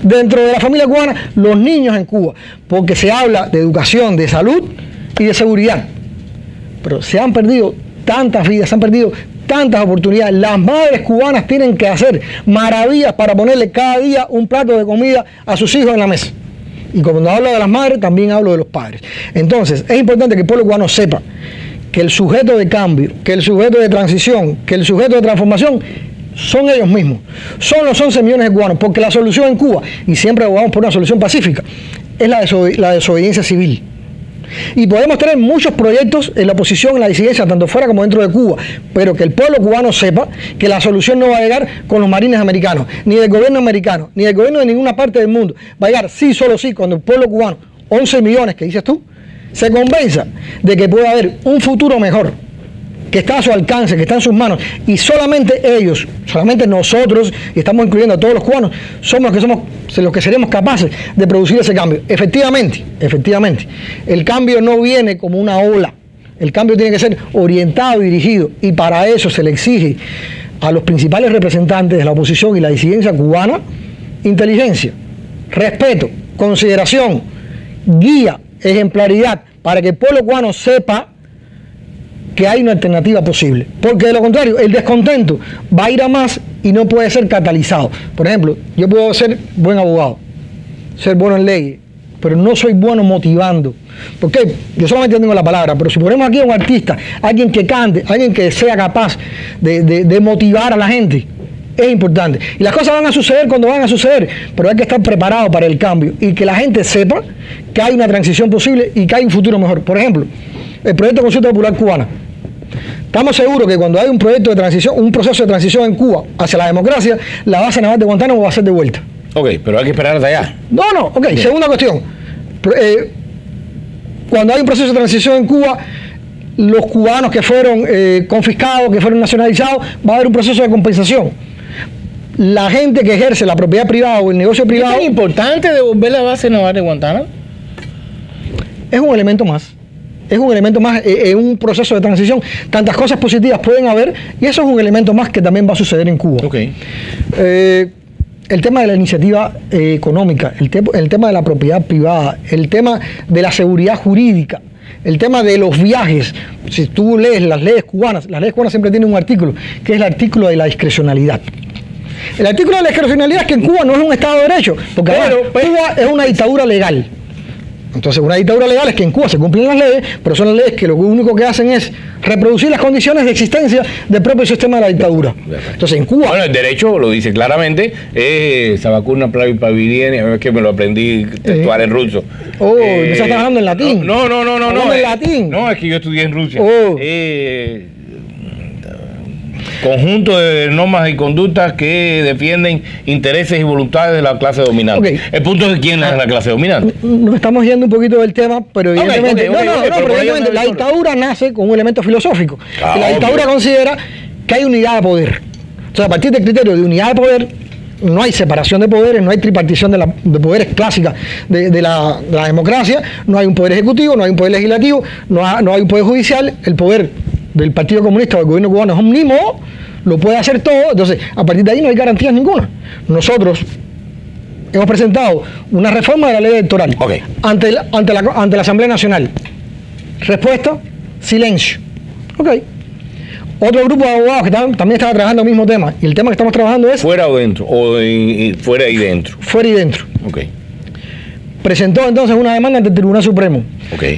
Dentro de la familia cubana, los niños en Cuba. Porque se habla de educación, de salud y de seguridad. Pero se han perdido tantas vidas, se han perdido tantas oportunidades. Las madres cubanas tienen que hacer maravillas para ponerle cada día un plato de comida a sus hijos en la mesa. Y cuando hablo de las madres, también hablo de los padres. Entonces, es importante que el pueblo cubano sepa que el sujeto de cambio, que el sujeto de transición, que el sujeto de transformación son ellos mismos. Son los 11 millones de cubanos, porque la solución en Cuba, y siempre abogamos por una solución pacífica, es la desobediencia civil. Y podemos tener muchos proyectos en la oposición, en la disidencia, tanto fuera como dentro de Cuba, pero que el pueblo cubano sepa que la solución no va a llegar con los marines americanos, ni del gobierno americano, ni del gobierno de ninguna parte del mundo. Va a llegar sí, solo sí, cuando el pueblo cubano, 11 millones que dices tú, se convenza de que puede haber un futuro mejor, que está a su alcance, que está en sus manos, y solamente ellos, solamente nosotros, y estamos incluyendo a todos los cubanos, somos los que seremos capaces de producir ese cambio. Efectivamente, el cambio no viene como una ola, el cambio tiene que ser orientado y dirigido, y para eso se le exige a los principales representantes de la oposición y la disidencia cubana inteligencia, respeto, consideración, guía, ejemplaridad, para que el pueblo cubano sepa que hay una alternativa posible, porque de lo contrario el descontento va a ir a más y no puede ser catalizado. Por ejemplo, yo puedo ser buen abogado, ser bueno en leyes, pero no soy bueno motivando, porque yo solamente tengo la palabra, pero si ponemos aquí a un artista, alguien que cante, alguien que sea capaz de motivar a la gente, es importante. Y las cosas van a suceder cuando van a suceder, pero hay que estar preparado para el cambio y que la gente sepa que hay una transición posible y que hay un futuro mejor. Por ejemplo, el proyecto de consulta popular cubana. Estamos seguros que cuando hay un proyecto de transición, un proceso de transición en Cuba hacia la democracia, la base naval de Guantánamo va a ser de vuelta. Ok, pero hay que esperar hasta allá. No, ok. Bien. Segunda cuestión. Cuando hay un proceso de transición en Cuba, los cubanos que fueron confiscados, que fueron nacionalizados, va a haber un proceso de compensación. La gente que ejerce la propiedad privada o el negocio privado... ¿Es tan importante devolver la base naval de Guantánamo? Es un elemento más. Es un elemento más en un proceso de transición. Tantas cosas positivas pueden haber y eso es un elemento más que también va a suceder en Cuba. Okay. El tema de la iniciativa económica, el tema de la propiedad privada, el tema de la seguridad jurídica, el tema de los viajes. Si tú lees las leyes cubanas siempre tienen un artículo, que es el artículo de la discrecionalidad. El artículo de la discrecionalidad es que en Cuba no es un Estado de Derecho, porque Cuba es una dictadura legal. Entonces, una dictadura legal es que en Cuba se cumplen las leyes, pero son las leyes que lo único que hacen es reproducir las condiciones de existencia del propio sistema de la dictadura. Entonces, en Cuba... Bueno, el derecho lo dice claramente, Sabacurna Plavi Pavidieni, es que me lo aprendí textual en ruso. ¿Me estás hablando en latín? No. ¿En latín? No, es que yo estudié en Rusia. Conjunto de normas y conductas que defienden intereses y voluntades de la clase dominante. Okay. El punto es quién es la clase dominante. Nos estamos yendo un poquito del tema, pero evidentemente, evidentemente la dictadura nace con un elemento filosófico. Y la dictadura considera que hay unidad de poder. O sea, a partir del criterio de unidad de poder, no hay separación de poderes, no hay tripartición de poderes clásicas de la democracia, no hay un poder ejecutivo, no hay un poder legislativo, no hay un poder judicial, el poder del Partido Comunista o del gobierno cubano es omnímodo, lo puede hacer todo, entonces a partir de ahí no hay garantías ninguna. Nosotros hemos presentado una reforma de la ley electoral ante la Asamblea Nacional. Respuesta, silencio. Otro grupo de abogados que también estaba trabajando el mismo tema, y el tema que estamos trabajando es... ¿Fuera o dentro? Fuera y dentro. Fuera y dentro. Presentó entonces una demanda ante el Tribunal Supremo.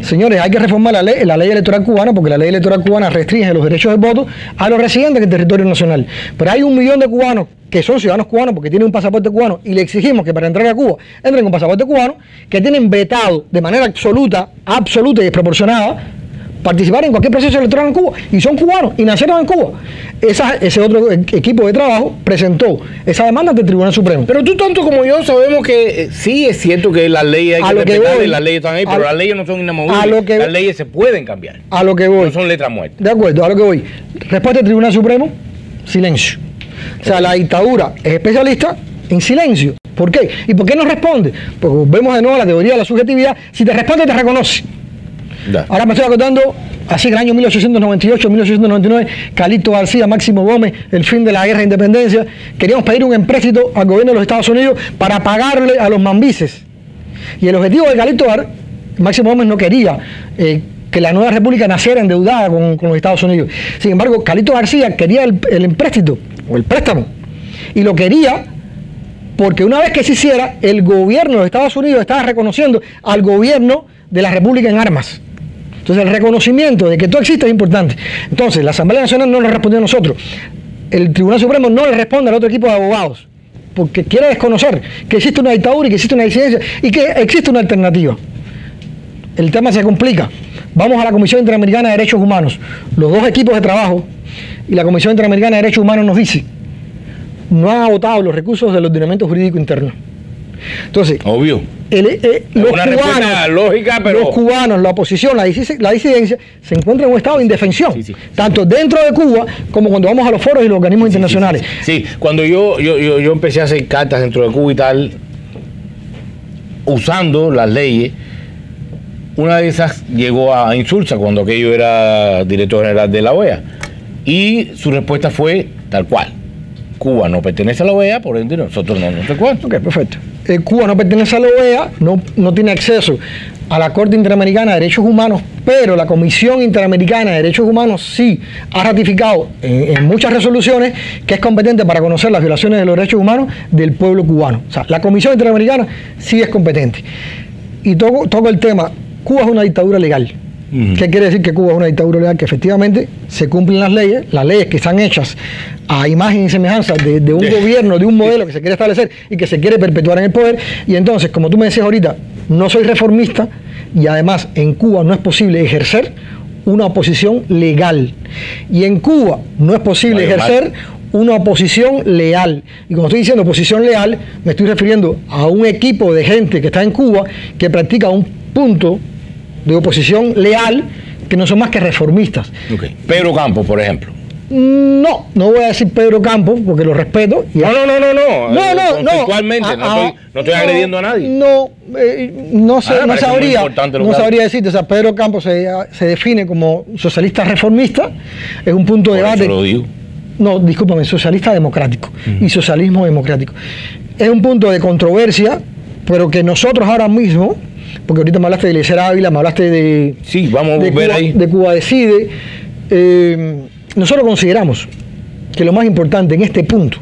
Señores, hay que reformar la ley electoral cubana, porque la ley electoral cubana restringe los derechos de voto a los residentes en el territorio nacional. Pero hay 1 millón de cubanos que son ciudadanos cubanos porque tienen un pasaporte cubano y le exigimos que para entrar a Cuba entren con pasaporte cubano, que tienen vetado de manera absoluta y desproporcionada participar en cualquier proceso electoral en Cuba, y son cubanos y nacieron en Cuba. Ese otro equipo de trabajo presentó esa demanda ante el Tribunal Supremo. Pero tú tanto como yo sabemos que sí es cierto que las leyes hay que respetar, las leyes están ahí, pero las leyes no son inamovibles, las leyes se pueden cambiar. A lo que voy. No son letras muertas. De acuerdo, a lo que voy. Respuesta del Tribunal Supremo, silencio. O sea, la dictadura es especialista en silencio. ¿Por qué? ¿Y por qué no responde? Porque vemos de nuevo la teoría de la subjetividad. Si te responde, te reconoce. Ahora me estoy acordando Así que en el año 1898, 1899, Calixto García, Máximo Gómez, el fin de la guerra de independencia, queríamos pedir un empréstito al gobierno de los Estados Unidos para pagarle a los mambises. Y el objetivo de Calixto García, Máximo Gómez no quería que la nueva república naciera endeudada con los Estados Unidos. Sin embargo, Calixto García quería el empréstito o el préstamo. Y lo quería porque una vez que se hiciera, el gobierno de los Estados Unidos estaba reconociendo al gobierno de la república en armas. Entonces el reconocimiento de que todo existe es importante. Entonces la Asamblea Nacional no le respondió a nosotros. El Tribunal Supremo no le responde al otro equipo de abogados, porque quiere desconocer que existe una dictadura y que existe una disidencia y que existe una alternativa. El tema se complica. Vamos a la Comisión Interamericana de Derechos Humanos. Los dos equipos de trabajo y la Comisión Interamericana de Derechos Humanos nos dice: no han agotado los recursos del ordenamiento jurídico interno. Entonces, obvio. Los cubanos, la oposición, la disidencia, se encuentran en un estado de indefensión, tanto dentro de Cuba como cuando vamos a los foros y los organismos internacionales. Sí, cuando yo empecé a hacer cartas dentro de Cuba y tal, usando las leyes, una de esas llegó a Insulza cuando aquello era director general de la OEA, y su respuesta fue tal cual: Cuba no pertenece a la OEA, por ende nosotros no nos recuerdo. Ok, perfecto. Cuba no pertenece a la OEA, no tiene acceso a la Corte Interamericana de Derechos Humanos, pero la Comisión Interamericana de Derechos Humanos sí ha ratificado en muchas resoluciones que es competente para conocer las violaciones de los derechos humanos del pueblo cubano. O sea, la Comisión Interamericana sí es competente. Y toco el tema: Cuba es una dictadura legal. ¿Qué quiere decir que Cuba es una dictadura legal? Que efectivamente se cumplen las leyes que están hechas a imagen y semejanza de un gobierno, de un modelo que se quiere establecer y que se quiere perpetuar en el poder. Y entonces, como tú me decías ahorita, no soy reformista y además en Cuba no es posible ejercer una oposición legal. Y en Cuba no es posible ejercer una oposición leal. Y como estoy diciendo oposición leal, me estoy refiriendo a un equipo de gente que está en Cuba que practica un punto de oposición leal que no son más que reformistas. Okay. Pedro Campos, por ejemplo. No voy a decir Pedro Campos porque lo respeto. No. Conceptualmente, no estoy agrediendo a nadie. No sabría decirte. O sea, Pedro Campos se define como socialista reformista. Es un punto de debate. Eso lo digo. No, discúlpame, socialista democrático y socialismo democrático. Es un punto de controversia, pero que nosotros ahora mismo, porque ahorita me hablaste de Eliezer Ávila, me hablaste de... Sí, vamos a ver Cuba, ahí. De Cuba Decide. Nosotros consideramos que lo más importante en este punto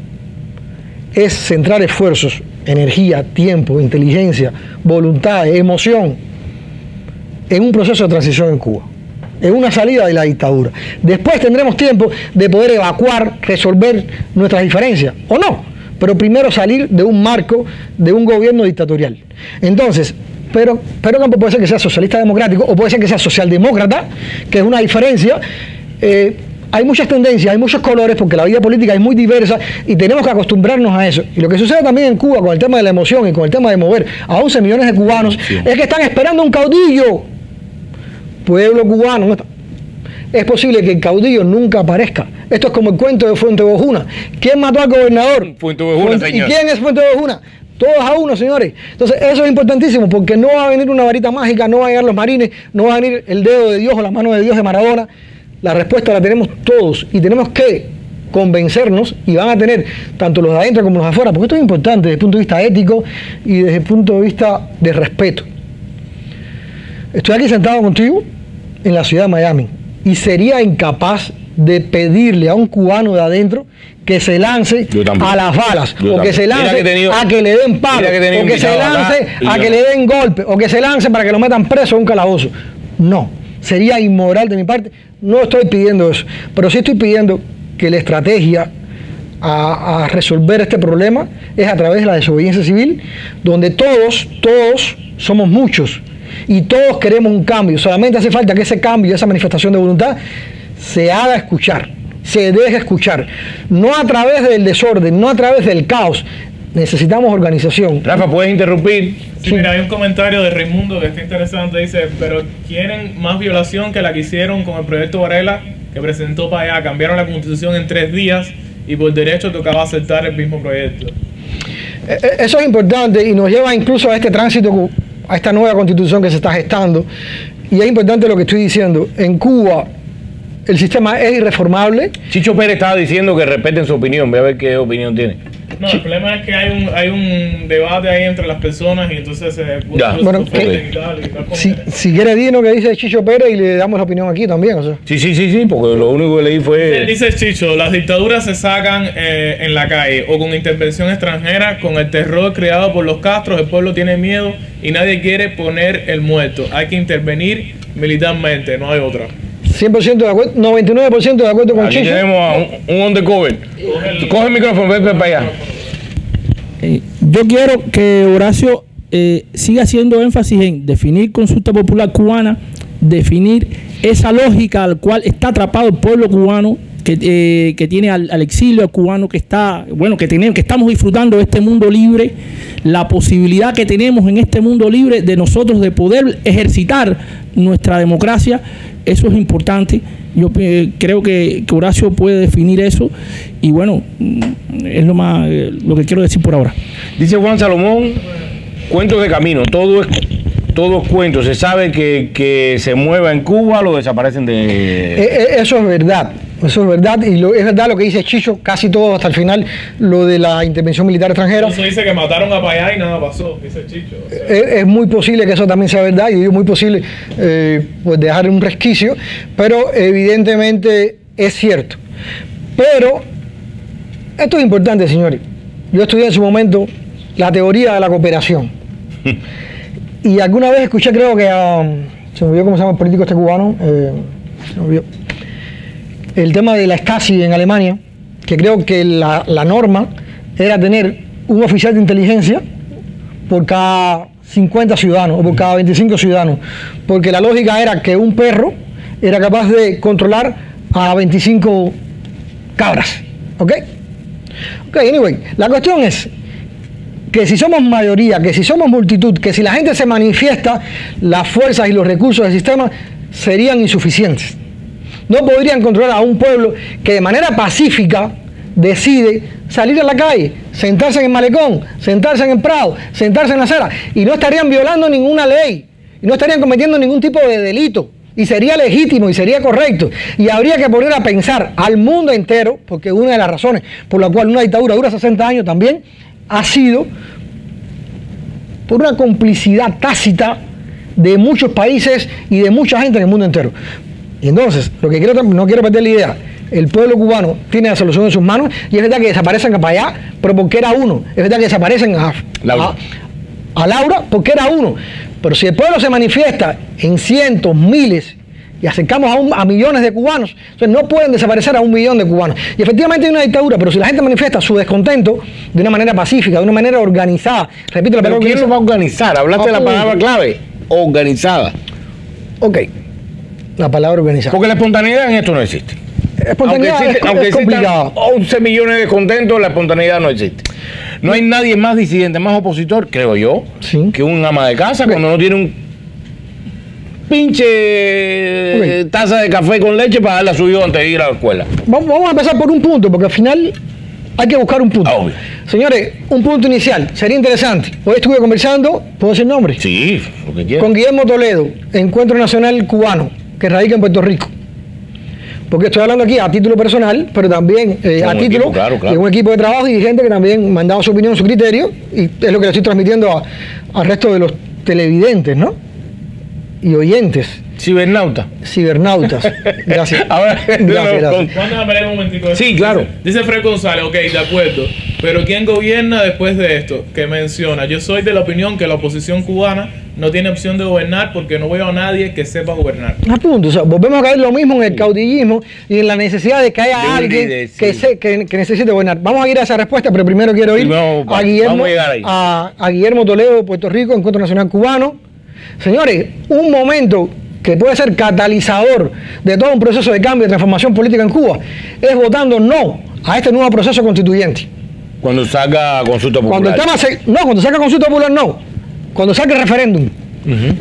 es centrar esfuerzos, energía, tiempo, inteligencia, voluntad, emoción en un proceso de transición en Cuba, en una salida de la dictadura. Después tendremos tiempo de poder evacuar, resolver nuestras diferencias, o no, pero primero salir de un marco de un gobierno dictatorial. Entonces, Pedro Campos puede ser que sea socialista democrático o puede ser que sea socialdemócrata, que es una diferencia. Hay muchas tendencias, hay muchos colores, porque la vida política es muy diversa y tenemos que acostumbrarnos a eso. Y lo que sucede también en Cuba con el tema de la emoción y con el tema de mover a 11 millones de cubanos es que están esperando un caudillo. Pueblo cubano, es posible que el caudillo nunca aparezca. Esto es como el cuento de Fuentevejuna. ¿Quién mató al gobernador? Fuentevejuna, señor. ¿Y quién es Fuentevejuna? Todos a uno, señores. Entonces eso es importantísimo, porque no va a venir una varita mágica, no van a llegar los marines, no va a venir el dedo de Dios o la mano de Dios de Maradona. La respuesta la tenemos todos y tenemos que convencernos, y van a tener tanto los de adentro como los de afuera, porque esto es importante desde el punto de vista ético y desde el punto de vista de respeto. Estoy aquí sentado contigo en la ciudad de Miami y sería incapaz de pedirle a un cubano de adentro que se lance a las balas, o que se lance a que le den palo, o que se lance a que le den golpe, o que se lance para que lo metan preso a un calabozo. No, sería inmoral de mi parte. No estoy pidiendo eso, pero sí estoy pidiendo que la estrategia a resolver este problema es a través de la desobediencia civil, donde todos somos muchos y todos queremos un cambio. Solamente hace falta que ese cambio, esa manifestación de voluntad se haga escuchar, se deje escuchar, no a través del desorden, no a través del caos. Necesitamos organización. Rafa, ¿puedes interrumpir? Sí, mira, hay un comentario de Raimundo que está interesante. Dice, pero quieren más violación que la que hicieron con el proyecto Varela, que presentó para allá. Cambiaron la constitución en 3 días y por derecho tocaba aceptar el mismo proyecto. Eso es importante y nos lleva incluso a este tránsito, a esta nueva constitución que se está gestando, y es importante lo que estoy diciendo, en Cuba el sistema es irreformable. Chicho Pérez estaba diciendo que respeten su opinión, voy a ver qué opinión tiene. No, el problema es que hay un debate ahí entre las personas y entonces bueno, si quiere decir lo que dice Chicho Pérez y le damos la opinión aquí también. O sea. Sí, porque lo único que leí fue... Dice Chicho, las dictaduras se sacan en la calle o con intervención extranjera, con el terror creado por los Castros, el pueblo tiene miedo y nadie quiere poner el muerto. Hay que intervenir militarmente, no hay otra. 100% de acuerdo, 99% de acuerdo con Aquí Chicho. tenemos a un undercover. Coge el micrófono, ve para allá. Yo quiero que Horacio siga haciendo énfasis en definir consulta popular cubana, definir esa lógica al cual está atrapado el pueblo cubano, que tiene al exilio, al cubano que está, bueno, que estamos disfrutando de este mundo libre, la posibilidad que tenemos en este mundo libre de nosotros de poder ejercitar nuestra democracia. Eso es importante. Yo creo que Horacio puede definir eso y bueno, es lo que quiero decir por ahora. Dice Juan Salomón, cuentos de camino, todo es cuento. Se sabe que se mueva en Cuba, lo desaparecen de... Eso es verdad. Eso es verdad, y es verdad lo que dice Chicho, casi todo hasta el final, lo de la intervención militar extranjera. Eso dice que mataron a Payá y nada pasó, dice Chicho. O sea. Es muy posible que eso también sea verdad, y es muy posible pues dejar un resquicio, pero evidentemente es cierto. Pero esto es importante, señores. Yo estudié en su momento la teoría de la cooperación. Y alguna vez escuché, creo que se me olvidó cómo se llama el político este cubano, se me olvidó. El tema de la Stasi en Alemania, que creo que la norma era tener un oficial de inteligencia por cada 50 ciudadanos o por cada 25 ciudadanos, porque la lógica era que un perro era capaz de controlar a 25 cabras, ¿ok? Ok, anyway, la cuestión es que si somos mayoría, que si somos multitud, que si la gente se manifiesta, las fuerzas y los recursos del sistema serían insuficientes. No podrían controlar a un pueblo que de manera pacífica decide salir a la calle, sentarse en el malecón, sentarse en el Prado, sentarse en la acera, y no estarían violando ninguna ley, y no estarían cometiendo ningún tipo de delito, y sería legítimo y sería correcto. Y habría que poner a pensar al mundo entero, porque una de las razones por la cual una dictadura dura 60 años también ha sido por una complicidad tácita de muchos países y de mucha gente en el mundo entero. Y entonces, lo que no quiero perder la idea, el pueblo cubano tiene la solución en sus manos, y es verdad que desaparecen a Payá, pero porque era uno. Es verdad que desaparecen a Laura, porque era uno. Pero si el pueblo se manifiesta en cientos, miles, y acercamos a millones de cubanos, entonces no pueden desaparecer a 1 millón de cubanos. Y efectivamente hay una dictadura, pero si la gente manifiesta su descontento de una manera pacífica, de una manera organizada, repito la palabra. ¿Pero quién lo va a organizar? Hablaste de la palabra clave, organizada. Ok. La palabra organizada. Porque la espontaneidad en esto no existe. Espontaneidad aunque es complicado. 11 millones de contentos, la espontaneidad no existe. No hay nadie más disidente, más opositor, creo yo, sí, que un ama de casa cuando no tiene un pinche taza de café con leche para darle a su hijo antes de ir a la escuela. Vamos a empezar por un punto, porque al final hay que buscar un punto. Obvio. Señores, un punto inicial, sería interesante. Hoy estuve conversando, ¿puedo decir nombre? Sí, lo que quieras. Con Guillermo Toledo, Encuentro Nacional Cubano, que radica en Puerto Rico. Porque estoy hablando aquí a título personal, pero también a título de un equipo de trabajo y gente que también me han dado su opinión, su criterio, y es lo que le estoy transmitiendo al resto de los televidentes, ¿no? Y oyentes. Cibernautas. Gracias. Ahora, gracias. ¿Cuándo hablaré un momentico? Sí, claro. Dice Fred González, ok, de acuerdo. Pero ¿quién gobierna después de esto? Que menciona, yo soy de la opinión que la oposición cubana no tiene opción de gobernar porque no veo a nadie que sepa gobernar. A punto, o sea, volvemos a caer lo mismo en el caudillismo y en la necesidad de que haya alguien que necesite gobernar. Vamos a ir a esa respuesta, pero primero quiero ir a Guillermo Toledo de Puerto Rico, Encuentro Nacional Cubano. Señores, un momento que puede ser catalizador de todo un proceso de cambio y transformación política en Cuba es votando no a este nuevo proceso constituyente. Cuando salga consulta popular. Cuando salga consulta popular no. Cuando salga el referéndum.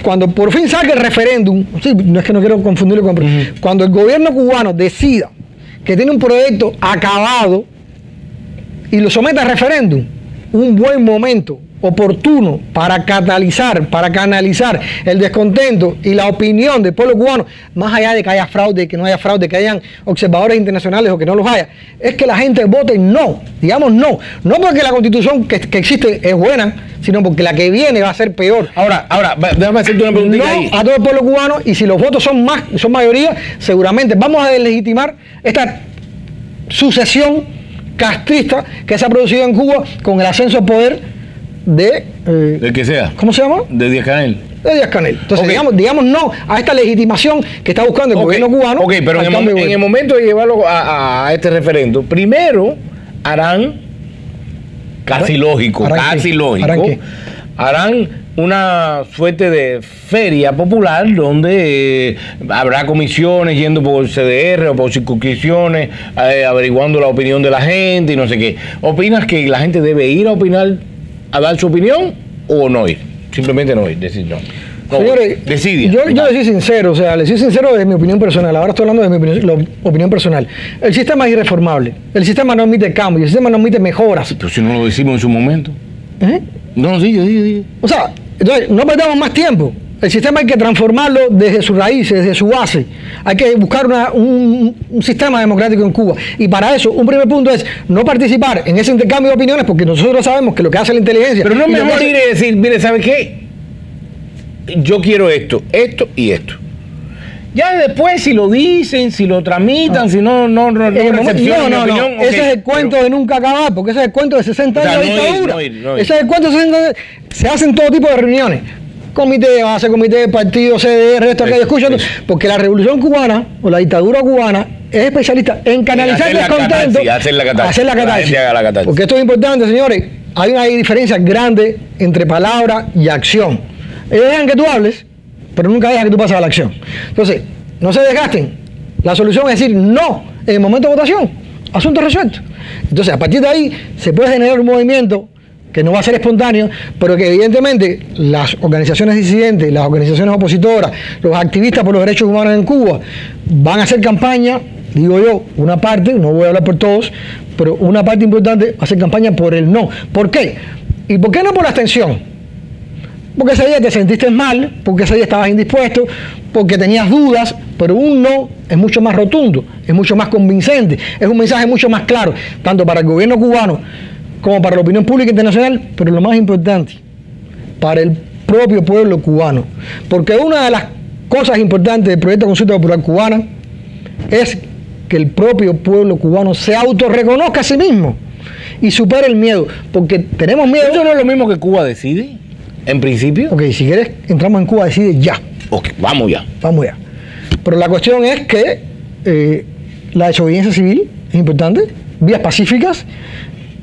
Cuando por fin salga el referéndum, sí, no es que no quiero confundirlo con... Cuando el gobierno cubano decida que tiene un proyecto acabado y lo someta a referéndum, un buen momento oportuno para catalizar, para canalizar el descontento y la opinión del pueblo cubano, más allá de que haya fraude, que no haya fraude, que hayan observadores internacionales o que no los haya, es que la gente vote no, digamos no porque la constitución que existe es buena, sino porque la que viene va a ser peor. Ahora, déjame hacerte una preguntita ahí. No a todo el pueblo cubano, y si los votos son mayoría, seguramente vamos a deslegitimar esta sucesión castrista que se ha producido en Cuba con el ascenso al poder de que sea. ¿Cómo se llama? De Díaz-Canel. De Díaz-Canel. Entonces, Okay. digamos no a esta legitimación que está buscando el gobierno cubano. Ok, pero en el momento de llevarlo a este referendo, primero harán, casi lógico, harán una suerte de feria popular donde habrá comisiones yendo por CDR o por circunscripciones, averiguando la opinión de la gente y no sé qué. ¿Opinas que la gente debe ir a opinar, a dar su opinión o no ir? Simplemente no ir, decir no. Señores, decide. Yo le soy sincero, le soy sincero de mi opinión personal. Ahora estoy hablando de mi opinión personal. El sistema es irreformable. El sistema no admite cambio, el sistema no admite mejoras. Pero si no lo decimos en su momento. ¿Eh? No, sigue. O sea, entonces no perdamos más tiempo. El sistema hay que transformarlo desde sus raíces, desde su base. Hay que buscar un sistema democrático en Cuba. Y para eso, un primer punto es no participar en ese intercambio de opiniones, porque nosotros sabemos que lo que hace la inteligencia... Pero no es mejor ir y decir, mire, ¿sabe qué? Yo quiero esto y esto. Ya después, si lo dicen, si lo tramitan, si no recepcionan mi opinión... Ese es el cuento de nunca acabar, porque ese es el cuento de 60 años de dictadura. Ese es el cuento de 60 años. Se hacen todo tipo de reuniones. Comité de base, comité de partido, CDR, esto que escuchan, porque la revolución cubana o la dictadura cubana es especialista en canalizar el descontento, hacer la catarsis. Porque esto es importante, señores. Hay una diferencia grande entre palabra y acción. Ellos dejan que tú hables, pero nunca dejan que tú pases a la acción. Entonces, no se desgasten. La solución es decir no en el momento de votación. Asunto resuelto. Entonces, a partir de ahí se puede generar un movimiento que no va a ser espontáneo, pero que evidentemente las organizaciones disidentes, las organizaciones opositoras, los activistas por los derechos humanos en Cuba van a hacer campaña, digo yo, una parte, no voy a hablar por todos, pero una parte importante va a hacer campaña por el no. ¿Por qué? ¿Y por qué no por la abstención? Porque ese día te sentiste mal, porque ese día estabas indispuesto, porque tenías dudas, pero un no es mucho más rotundo, es mucho más convincente, es un mensaje mucho más claro, tanto para el gobierno cubano como para la opinión pública internacional, pero lo más importante, para el propio pueblo cubano. Porque una de las cosas importantes del proyecto de consulta popular cubana es que el propio pueblo cubano se autorreconozca a sí mismo y supere el miedo, porque tenemos miedo. ¿Eso no es lo mismo que Cuba decide, en principio? Ok, si quieres, entramos en Cuba, decide ya. Ok, vamos ya. Vamos ya. Pero la cuestión es que la desobediencia civil es importante, vías pacíficas,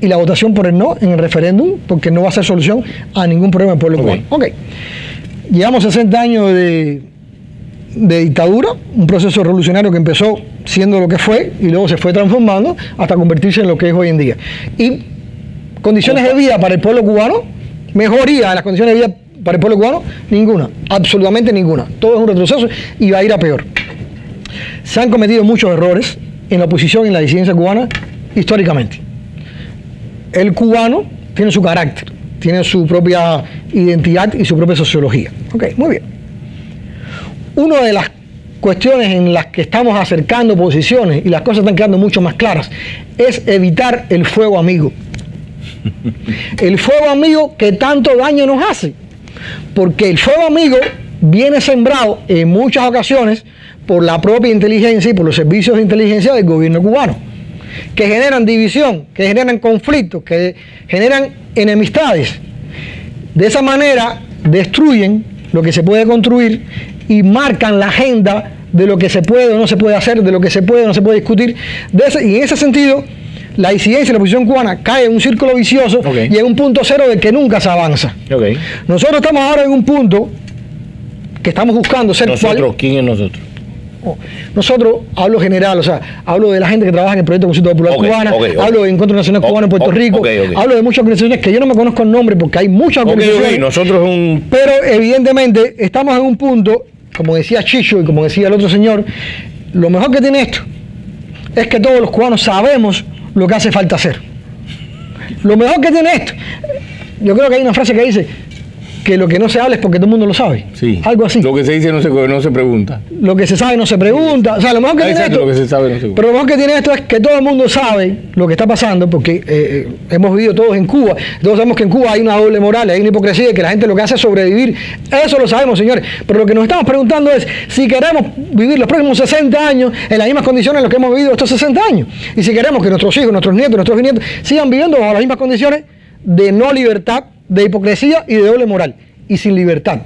y la votación por el no en el referéndum, porque no va a ser solución a ningún problema del pueblo cubano. Ok. Llevamos 60 años de dictadura, un proceso revolucionario que empezó siendo lo que fue y luego se fue transformando hasta convertirse en lo que es hoy en día. Y condiciones de vida para el pueblo cubano, mejoría en las condiciones de vida para el pueblo cubano, ninguna, absolutamente ninguna. Todo es un retroceso y va a ir a peor. Se han cometido muchos errores en la oposición y en la disidencia cubana históricamente. El cubano tiene su carácter, tiene su propia identidad y su propia sociología. Ok, muy bien. Una de las cuestiones en las que estamos acercando posiciones y las cosas están quedando mucho más claras es evitar el fuego amigo. El fuego amigo que tanto daño nos hace. Porque el fuego amigo viene sembrado en muchas ocasiones por la propia inteligencia y por los servicios de inteligencia del gobierno cubano, que generan división, que generan conflictos, que generan enemistades. De esa manera destruyen lo que se puede construir y marcan la agenda de lo que se puede o no se puede hacer, de lo que se puede o no se puede discutir. Y en ese sentido, la disidencia y la oposición cubana cae en un círculo vicioso y en un punto cero del que nunca se avanza. Nosotros estamos ahora en un punto que estamos buscando ser... ¿Nosotros? ¿Quién es nosotros? Nosotros, hablo general, o sea, hablo de la gente que trabaja en el proyecto de consulta popular cubana, hablo de Encuentro Nacional Cubano en Puerto Rico, hablo de muchas organizaciones que yo no me conozco el nombre porque hay muchas organizaciones. Nosotros Pero evidentemente estamos en un punto, como decía Chicho y como decía el otro señor, lo mejor que tiene esto es que todos los cubanos sabemos lo que hace falta hacer. Lo mejor que tiene esto, yo creo que hay una frase que dice que lo que no se habla es porque todo el mundo lo sabe. Sí. Algo así. Lo que se dice no se pregunta. Lo que se sabe no se pregunta. O sea, lo mejor que tiene esto, lo que se sabe no se pregunta. pero lo mejor que tiene esto es que todo el mundo sabe lo que está pasando, porque hemos vivido todos en Cuba. Todos sabemos que en Cuba hay una doble moral, hay una hipocresía y que la gente lo que hace es sobrevivir. Eso lo sabemos, señores. Pero lo que nos estamos preguntando es si queremos vivir los próximos 60 años en las mismas condiciones en las que hemos vivido estos 60 años. Y si queremos que nuestros hijos, nuestros nietos, nuestros bisnietos sigan viviendo bajo las mismas condiciones de no libertad, de hipocresía y de doble moral. Y sin libertad.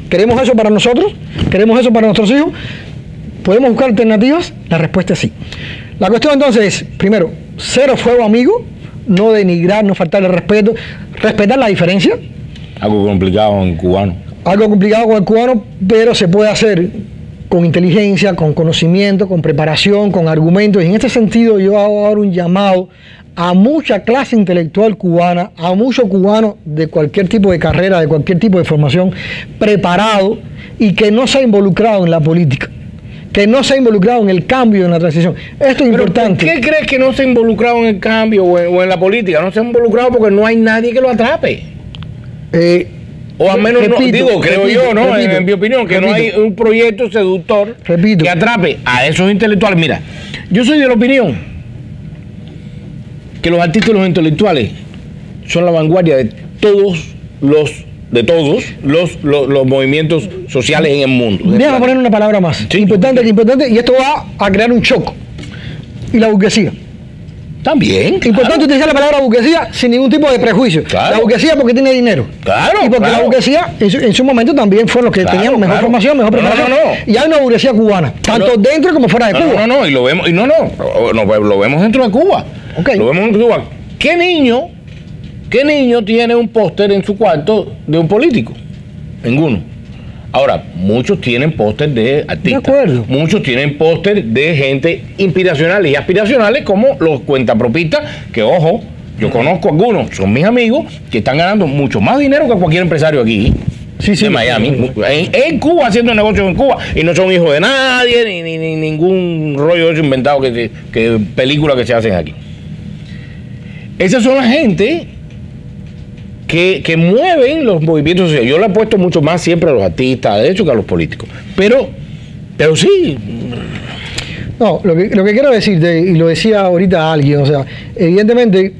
¿Queremos eso para nosotros? ¿Queremos eso para nuestros hijos? ¿Podemos buscar alternativas? La respuesta es sí. La cuestión entonces es, primero, cero fuego amigo, no denigrar, no faltarle respeto, respetar la diferencia. Algo complicado en cubano. Algo complicado con el cubano, pero se puede hacer con inteligencia, con conocimiento, con preparación, con argumentos. Y en este sentido yo hago ahora un llamado a mucha clase intelectual cubana, a muchos cubanos de cualquier tipo de carrera, de cualquier tipo de formación, preparado y que no se ha involucrado en la política, que no se ha involucrado en el cambio, en la transición. Esto es importante. ¿Por qué crees que no se ha involucrado en el cambio o en la política? No se ha involucrado porque no hay nadie que lo atrape. O al menos, creo yo, ¿no? En mi opinión, que no hay un proyecto seductor que atrape a esos intelectuales. Mira, yo soy de la opinión que los artistas y los intelectuales son la vanguardia de todos los movimientos sociales en el mundo. Déjame poner una palabra más. Sí. Importante, y esto va a crear un choque. Y la burguesía. También. Importante utilizar la palabra burguesía sin ningún tipo de prejuicio. Claro. La burguesía porque tiene dinero. Claro. Y porque la burguesía en su momento también fueron los que tenían mejor formación, mejor preparación. No. Y hay una burguesía cubana, tanto dentro como fuera de Cuba. No, y lo vemos, lo vemos dentro de Cuba. Okay. Lo vemos dentro de Cuba. ¿Qué niño tiene un póster en su cuarto de un político? Ninguno. Ahora, muchos tienen póster de artistas. De acuerdo. Muchos tienen póster de gente inspiracionales y aspiracionales como los cuentapropistas, que ojo, yo conozco algunos, son mis amigos, que están ganando mucho más dinero que cualquier empresario aquí. Sí, de Miami, en Cuba, haciendo negocios en Cuba, y no son hijos de nadie, ni ningún rollo de eso inventado que películas que se hacen aquí. Esas son la gente que mueven los movimientos sociales. Yo le he puesto mucho más siempre a los artistas, de hecho, que a los políticos. Pero sí. No, lo que quiero decirte, y lo decía ahorita alguien, o sea, evidentemente,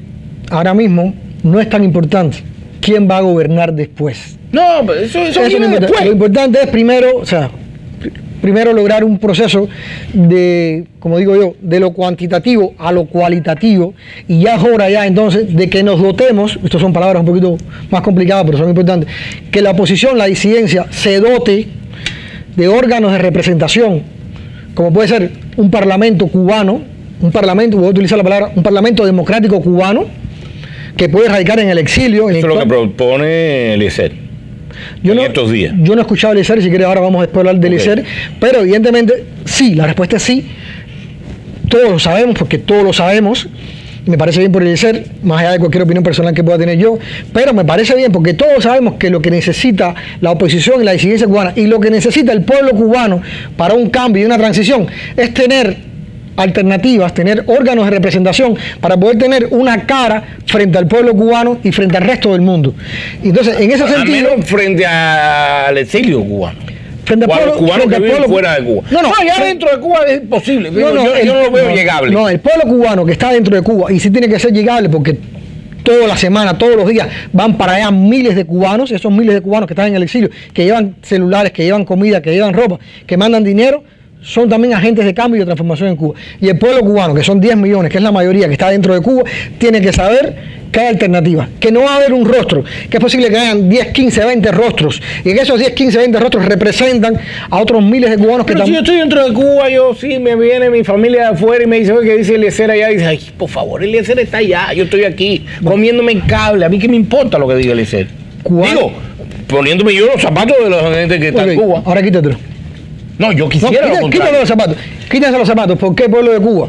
ahora mismo no es tan importante quién va a gobernar después. No, eso viene después. Lo importante es primero lograr un proceso de, como digo yo, de lo cuantitativo a lo cualitativo, y ya es hora ya entonces de que nos dotemos, estas son palabras un poquito más complicadas pero son importantes, que la oposición, la disidencia se dote de órganos de representación, como puede ser un parlamento cubano, voy a utilizar la palabra, un parlamento democrático cubano, que puede radicar en el exilio. Eso es lo que propone Eliezer. Estos días. Yo no he escuchado a Eliezer, y si quieres ahora vamos a hablar de Eliezer, pero evidentemente sí, la respuesta es sí. Todos lo sabemos, porque todos lo sabemos. Me parece bien por Eliezer, más allá de cualquier opinión personal que pueda tener yo, pero me parece bien porque todos sabemos que lo que necesita la oposición y la disidencia cubana, y lo que necesita el pueblo cubano para un cambio y una transición, es tener alternativas, tener órganos de representación para poder tener una cara frente al pueblo cubano y frente al resto del mundo. Entonces, en ese sentido, frente al exilio cubano, frente al pueblo cubano que vive fuera de Cuba. No, ya dentro de Cuba es imposible. Yo no lo veo llegable. No, el pueblo cubano que está dentro de Cuba, y sí tiene que ser llegable porque toda la semana, todos los días van para allá miles de cubanos, esos miles de cubanos que están en el exilio, que llevan celulares, que llevan comida, que llevan ropa, que mandan dinero, son también agentes de cambio y de transformación en Cuba. Y el pueblo cubano, que son 10 millones, que es la mayoría que está dentro de Cuba, tiene que saber que hay alternativas, que no va a haber un rostro, que es posible que hayan 10, 15, 20 rostros, y que esos 10, 15, 20 rostros representan a otros miles de cubanos que también. Si yo estoy dentro de Cuba, yo sí, me viene mi familia de afuera y me dice, oye, ¿qué dice Eliezer allá? Y dice, ay, por favor, Eliezer está allá, yo estoy aquí, comiéndome el cable, a mí qué me importa lo que diga Eliezer. Digo, poniéndome yo los zapatos de la gente que está en Cuba. Ahora quítatelo. No, yo quisiera. No, quítate los zapatos. Quítate los zapatos. ¿Por qué, pueblo de Cuba?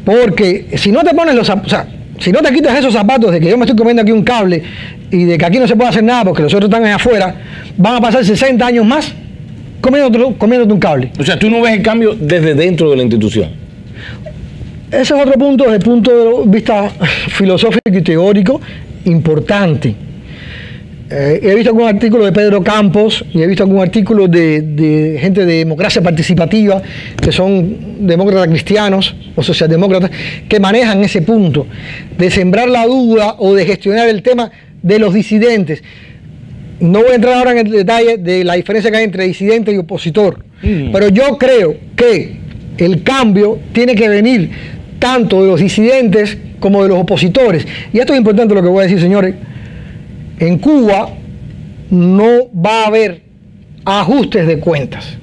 Porque si no te pones los zapatos, o sea, si no te quitas esos zapatos de que yo me estoy comiendo aquí un cable y de que aquí no se puede hacer nada porque los otros están allá afuera, van a pasar 60 años más comiéndote un cable. O sea, tú no ves el cambio desde dentro de la institución. Ese es otro punto, desde el punto de vista filosófico y teórico importante. He visto algún artículo de Pedro Campos y he visto algún artículo de gente de democracia participativa, que son demócratas cristianos o socialdemócratas, que manejan ese punto de sembrar la duda o de gestionar el tema de los disidentes. No voy a entrar ahora en el detalle de la diferencia que hay entre disidente y opositor, pero yo creo que el cambio tiene que venir tanto de los disidentes como de los opositores. Y esto es importante lo que voy a decir, señores. En Cuba no va a haber ajustes de cuentas.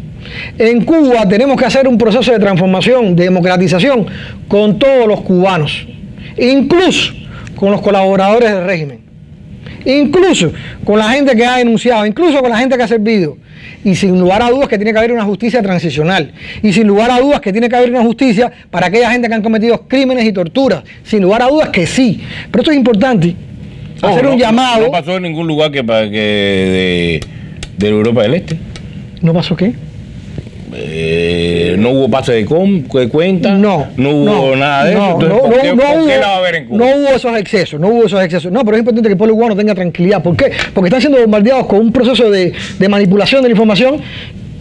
En Cuba tenemos que hacer un proceso de transformación, de democratización con todos los cubanos, incluso con los colaboradores del régimen, incluso con la gente que ha denunciado, incluso con la gente que ha servido. Y sin lugar a dudas que tiene que haber una justicia transicional. Y sin lugar a dudas que tiene que haber una justicia para aquella gente que han cometido crímenes y torturas. Sin lugar a dudas que sí. Pero esto es importante. Hacer un llamado. No pasó en ningún lugar que de Europa del Este. ¿No pasó qué? No hubo pase de cuenta. No hubo nada de eso. Entonces, ¿por qué la va a haber en Cuba? No hubo esos excesos. No, pero es importante que el pueblo cubano tenga tranquilidad. ¿Por qué? Porque están siendo bombardeados con un proceso de manipulación de la información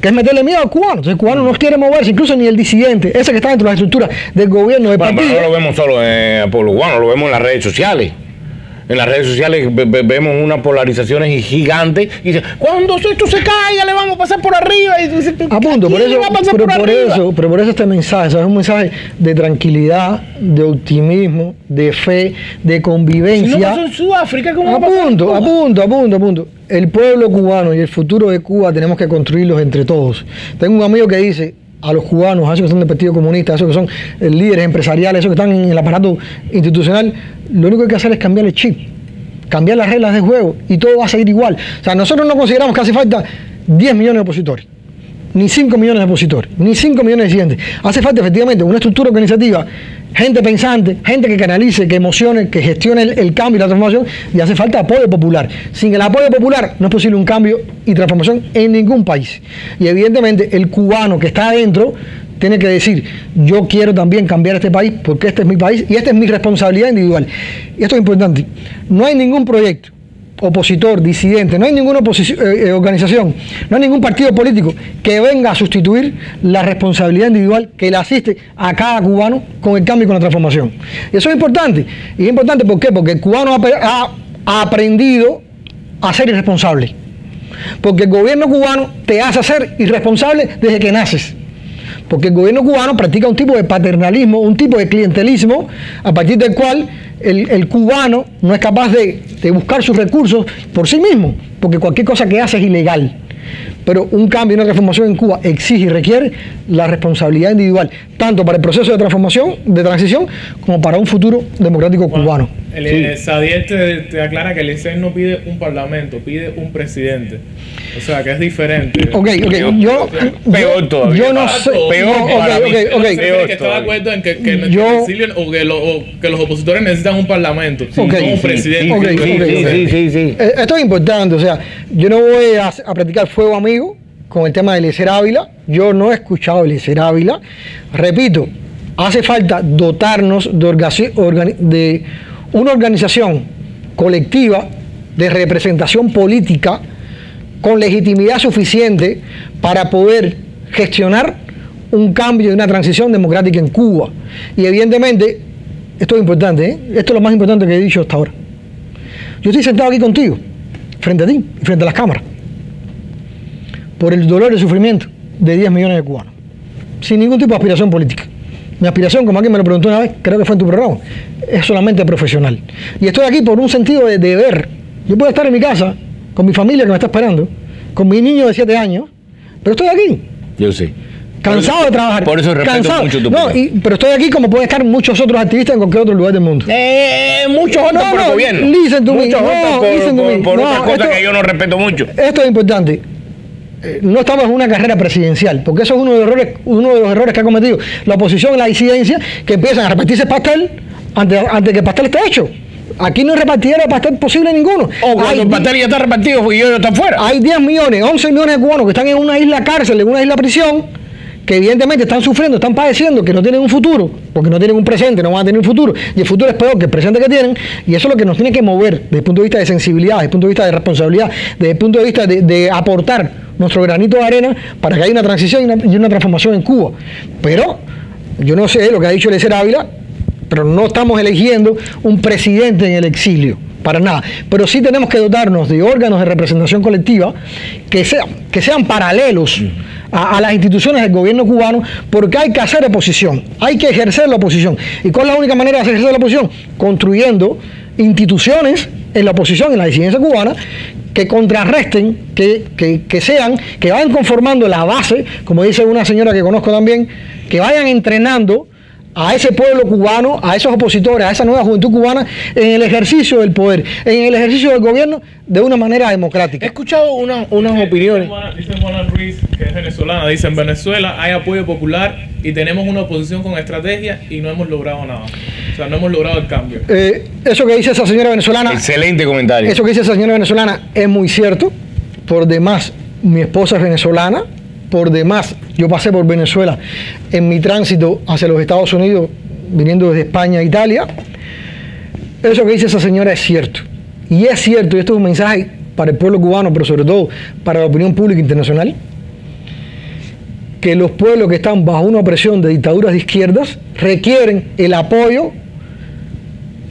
que es meterle miedo al cubano. Entonces el cubano no quiere moverse, incluso ni el disidente, ese que está dentro de las estructuras del gobierno del partido. Pero no lo vemos solo en el pueblo cubano, lo vemos en las redes sociales. En las redes sociales vemos unas polarizaciones gigantes y dicen, cuando esto se caiga le vamos a pasar por arriba. Y dice, a punto, por eso este mensaje, ¿sabes? Es un mensaje de tranquilidad, de optimismo, de fe, de convivencia. Si no pasó en Sudáfrica, ¿cómo va a pasar en Cuba? A punto. El pueblo cubano y el futuro de Cuba tenemos que construirlos entre todos. Tengo un amigo que dice, a los cubanos, a esos que son del Partido Comunista, a esos que son líderes empresariales, a esos que están en el aparato institucional, lo único que hay que hacer es cambiar el chip, cambiar las reglas de juego y todo va a seguir igual. O sea, nosotros no consideramos que hace falta 10 millones de opositores, ni 5 millones de opositores, ni 5 millones de disidentes. Hace falta efectivamente una estructura organizativa, gente pensante, gente que canalice, que emocione, que gestione el cambio y la transformación, y hace falta apoyo popular. Sin el apoyo popular no es posible un cambio y transformación en ningún país. Y evidentemente el cubano que está adentro tiene que decir, yo quiero también cambiar este país porque este es mi país y esta es mi responsabilidad individual. Y esto es importante. No hay ningún proyecto opositor, disidente, no hay ninguna organización, no hay ningún partido político que venga a sustituir la responsabilidad individual que le asiste a cada cubano con el cambio y con la transformación. Y eso es importante. Y es importante ¿por qué? Porque el cubano ha aprendido a ser irresponsable. Porque el gobierno cubano te hace ser irresponsable desde que naces. Porque el gobierno cubano practica un tipo de paternalismo, un tipo de clientelismo, a partir del cual el cubano no es capaz de buscar sus recursos por sí mismo, porque cualquier cosa que hace es ilegal. Pero un cambio y una transformación en Cuba exige y requiere la responsabilidad individual, tanto para el proceso de transformación, de transición, como para un futuro democrático cubano. Sadiel te aclara que el ICEN no pide un parlamento, pide un presidente. O sea, que es diferente. Peor todavía. Yo no sé. Que está de acuerdo en que los opositores necesitan un parlamento, no un presidente. Sí. Esto es importante. O sea, yo no voy a practicar fuego amigo con el tema de Eliezer Ávila. Yo no he escuchado a Eliezer Ávila. Repito, hace falta dotarnos de una organización colectiva de representación política con legitimidad suficiente para poder gestionar un cambio y una transición democrática en Cuba. Y evidentemente, esto es importante, esto es lo más importante que he dicho hasta ahora. Yo estoy sentado aquí contigo, frente a ti, frente a las cámaras, por el dolor y el sufrimiento de 10 millones de cubanos, sin ningún tipo de aspiración política. Mi aspiración, como alguien me lo preguntó una vez, creo que fue en tu programa, es solamente profesional. Y estoy aquí por un sentido de deber. Yo puedo estar en mi casa, con mi familia que me está esperando, con mi niño de 7 años, pero estoy aquí. Yo sé. Cansado de trabajar. Por eso respeto mucho tu opinión. Pero estoy aquí como pueden estar muchos otros activistas en cualquier otro lugar del mundo. Muchos otros por el gobierno. Listen to me. Muchos otros por otras cosas que yo no respeto mucho. Esto es importante. No estamos en una carrera presidencial, porque eso es uno de los errores que ha cometido la oposición y la disidencia, que empiezan a repartirse pastel antes que el pastel esté hecho. Aquí no es repartidero de pastel posible ninguno. O cuando el pastel ya está repartido y ellos están fuera. Hay 10 millones, 11 millones de cubanos que están en una isla cárcel, en una isla prisión, que evidentemente están sufriendo, están padeciendo, que no tienen un futuro, porque no tienen un presente, no van a tener un futuro, y el futuro es peor que el presente que tienen, y eso es lo que nos tiene que mover desde el punto de vista de sensibilidad, desde el punto de vista de responsabilidad, desde el punto de vista de aportar nuestro granito de arena para que haya una transición y una transformación en Cuba. Pero yo no sé lo que ha dicho Eliezer Ávila, pero no estamos eligiendo un presidente en el exilio, para nada. Pero sí tenemos que dotarnos de órganos de representación colectiva que sean paralelos a las instituciones del gobierno cubano, porque hay que hacer oposición, hay que ejercer la oposición. ¿Y cuál es la única manera de ejercer la oposición? Construyendo instituciones en la oposición, en la disidencia cubana, que contrarresten, que vayan conformando la base, como dice una señora que conozco también, que vayan entrenando a ese pueblo cubano, a esos opositores, a esa nueva juventud cubana, en el ejercicio del poder, en el ejercicio del gobierno de una manera democrática. He escuchado unas opiniones. Dice Juana Ruiz, que es venezolana, dice: en Venezuela hay apoyo popular y tenemos una oposición con estrategia y no hemos logrado nada. O sea, no hemos logrado el cambio. Eso que dice esa señora venezolana... Excelente comentario. Eso que dice esa señora venezolana es muy cierto. Por demás, mi esposa es venezolana. Por demás, yo pasé por Venezuela en mi tránsito hacia los Estados Unidos, viniendo desde España a Italia. Eso que dice esa señora es cierto. Y es cierto, y esto es un mensaje para el pueblo cubano, pero sobre todo para la opinión pública internacional, que los pueblos que están bajo una opresión de dictaduras de izquierdas requieren el apoyo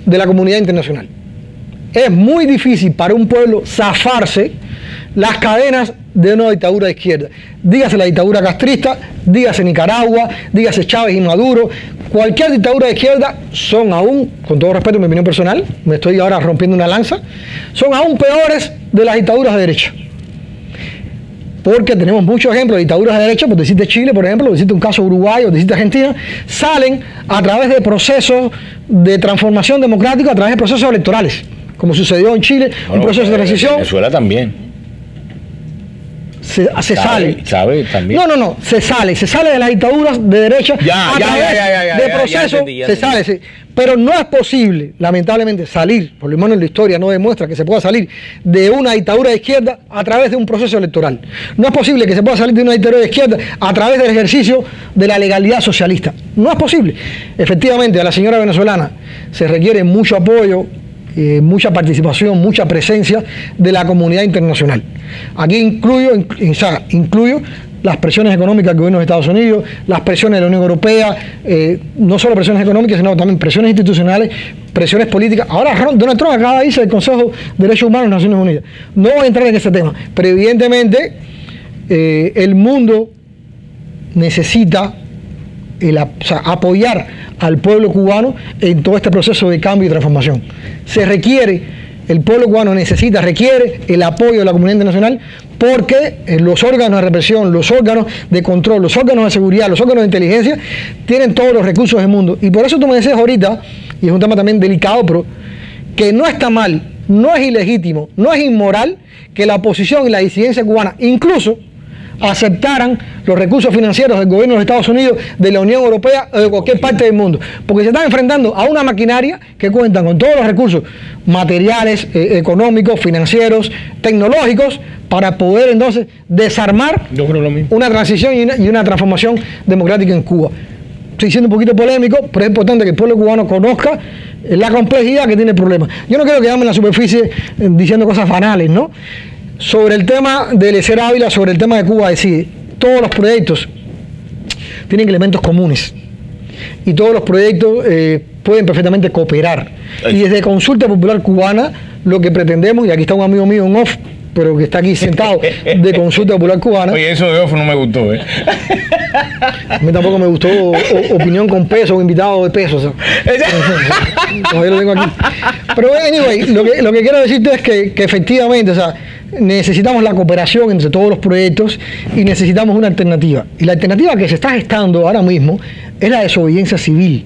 de la comunidad internacional. Es muy difícil para un pueblo zafarse las cadenas de una dictadura de izquierda. Dígase la dictadura castrista, dígase Nicaragua, dígase Chávez y Maduro. Cualquier dictadura de izquierda son aún, con todo respeto a mi opinión personal, me estoy ahora rompiendo una lanza, son aún peores de las dictaduras de derecha. Porque tenemos muchos ejemplos de dictaduras de derecha, pues decirte Chile, por ejemplo, decirte un caso uruguayo, decirte Argentina, salen a través de procesos de transformación democrática, a través de procesos electorales, como sucedió en Chile, un proceso de transición. En Venezuela también. Se sale. También. No, se sale de las dictaduras de derecha a través de procesos, se sale, sí. Pero no es posible, lamentablemente, salir, por lo menos en la historia no demuestra que se pueda salir de una dictadura de izquierda a través de un proceso electoral. No es posible que se pueda salir de una dictadura de izquierda a través del ejercicio de la legalidad socialista. No es posible. Efectivamente, a la señora venezolana se requiere mucho apoyo, mucha participación, mucha presencia de la comunidad internacional. Aquí incluyo las presiones económicas del gobierno de Estados Unidos, las presiones de la Unión Europea, no solo presiones económicas, sino también presiones institucionales, presiones políticas. Ahora Donald Trump acaba de irse del Consejo de Derechos Humanos de las Naciones Unidas. No voy a entrar en ese tema, pero evidentemente el mundo necesita apoyar al pueblo cubano en todo este proceso de cambio y transformación. El pueblo cubano requiere el apoyo de la comunidad internacional, porque los órganos de represión, los órganos de control, los órganos de seguridad, los órganos de inteligencia tienen todos los recursos del mundo. Y por eso tú me decías ahorita, y es un tema también delicado, pero que no está mal, no es ilegítimo, no es inmoral que la oposición y la disidencia cubana incluso aceptaran los recursos financieros del gobierno de los Estados Unidos, de la Unión Europea o de cualquier parte del mundo, porque se están enfrentando a una maquinaria que cuenta con todos los recursos materiales, económicos, financieros, tecnológicos, para poder entonces desarmar una transición y una transformación democrática en Cuba. Estoy siendo un poquito polémico, pero es importante que el pueblo cubano conozca la complejidad que tiene el problema. Yo no quiero quedarme en la superficie diciendo cosas banales, ¿no? Sobre el tema de Eliezer Ávila, sobre el tema de Cuba Decide, todos los proyectos tienen elementos comunes y todos los proyectos pueden perfectamente cooperar. Y desde Consulta Popular Cubana lo que pretendemos, y aquí está un amigo mío en off, pero que está aquí sentado, de Consulta Popular Cubana. Oye, eso de off no me gustó, ¿eh? A mí tampoco me gustó opinión con peso o invitado de peso. O sea, todavía lo tengo aquí. Pero anyway, lo que quiero decirte es que efectivamente, o sea, necesitamos la cooperación entre todos los proyectos y necesitamos una alternativa. Y la alternativa que se está gestando ahora mismo es la desobediencia civil.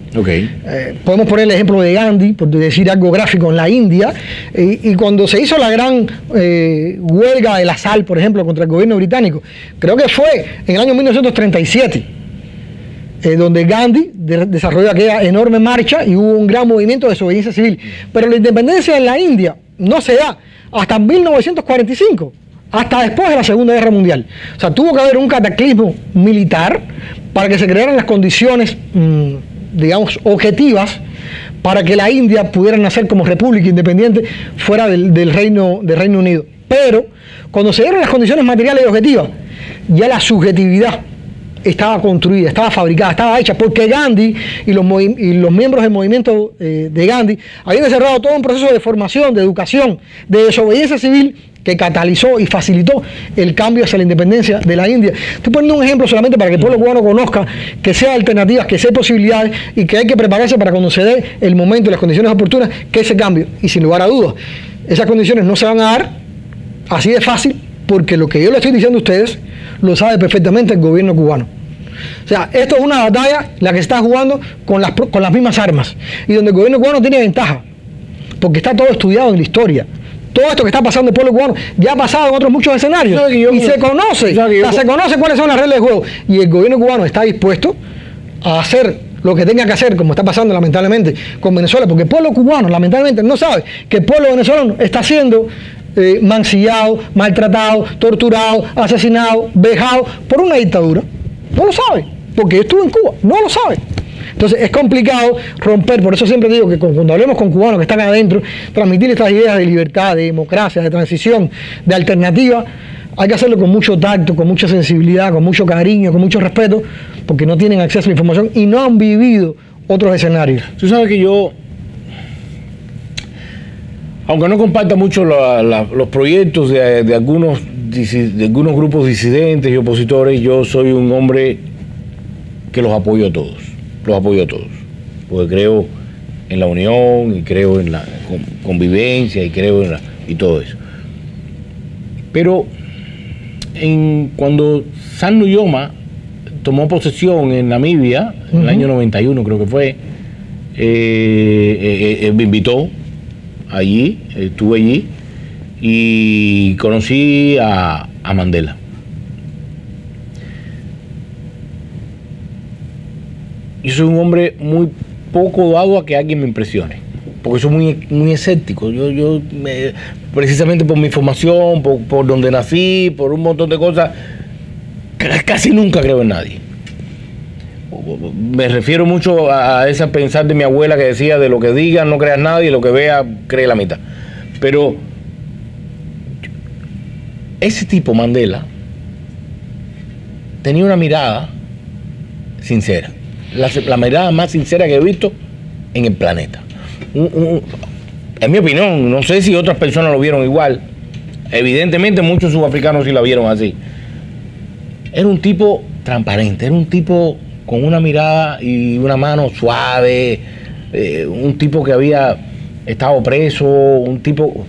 Podemos poner el ejemplo de Gandhi, por decir algo gráfico, en la India, y cuando se hizo la gran huelga de la sal, por ejemplo, contra el gobierno británico, creo que fue en el año 1937, donde Gandhi desarrolló aquella enorme marcha y hubo un gran movimiento de desobediencia civil. Pero la independencia en la India no se da hasta 1945. hasta después de la Segunda Guerra Mundial. O sea, tuvo que haber un cataclismo militar para que se crearan las condiciones, digamos, objetivas para que la India pudiera nacer como república independiente fuera del Reino Unido. Pero cuando se dieron las condiciones materiales y objetivas, ya la subjetividad estaba construida, estaba fabricada, estaba hecha, porque Gandhi y los miembros del movimiento de Gandhi habían desarrollado todo un proceso de formación, de educación, de desobediencia civil que catalizó y facilitó el cambio hacia la independencia de la India. Estoy poniendo un ejemplo solamente para que el pueblo cubano conozca que sea alternativas, que sea posibilidades y que hay que prepararse para cuando se dé el momento y las condiciones oportunas, que ese cambio, y sin lugar a dudas, esas condiciones no se van a dar así de fácil, porque lo que yo le estoy diciendo a ustedes lo sabe perfectamente el gobierno cubano. O sea, esto es una batalla la que se está jugando con las mismas armas, y donde el gobierno cubano tiene ventaja, porque está todo estudiado en la historia. Todo esto que está pasando en el pueblo cubano ya ha pasado en otros muchos escenarios y se conoce, se conoce cuáles son las reglas de juego, y el gobierno cubano está dispuesto a hacer lo que tenga que hacer, como está pasando lamentablemente con Venezuela, porque el pueblo cubano lamentablemente no sabe que el pueblo venezolano está siendo mancillado, maltratado, torturado, asesinado, vejado por una dictadura. No lo sabe, porque yo estuve en Cuba, no lo sabe. Entonces es complicado romper, por eso siempre digo que cuando hablemos con cubanos que están adentro, transmitir estas ideas de libertad, de democracia, de transición, de alternativa, hay que hacerlo con mucho tacto, con mucha sensibilidad, con mucho cariño, con mucho respeto, porque no tienen acceso a la información y no han vivido otros escenarios. Tú sabes que yo, aunque no comparta mucho los proyectos de algunos grupos disidentes y opositores, yo soy un hombre que los apoyo a todos. Los apoyo a todos, porque creo en la unión y creo en la convivencia y creo y todo eso. Pero cuando Sam Nujoma tomó posesión en Namibia, en el año 91 creo que fue, me invitó allí, estuve allí y conocí a Mandela. Yo soy un hombre muy poco dado a que alguien me impresione, porque soy muy escéptico. Yo precisamente por mi formación, por donde nací, por un montón de cosas, casi nunca creo en nadie. Me refiero mucho a ese pensar de mi abuela que decía: de lo que digas no creas nadie, y lo que veas cree la mitad. Pero ese tipo, Mandela, tenía una mirada sincera. La mirada más sincera que he visto en el planeta. En mi opinión, no sé si otras personas lo vieron igual. Evidentemente muchos sudafricanos sí la vieron así. Era un tipo transparente, era un tipo con una mirada y una mano suave, un tipo que había estado preso, un tipo,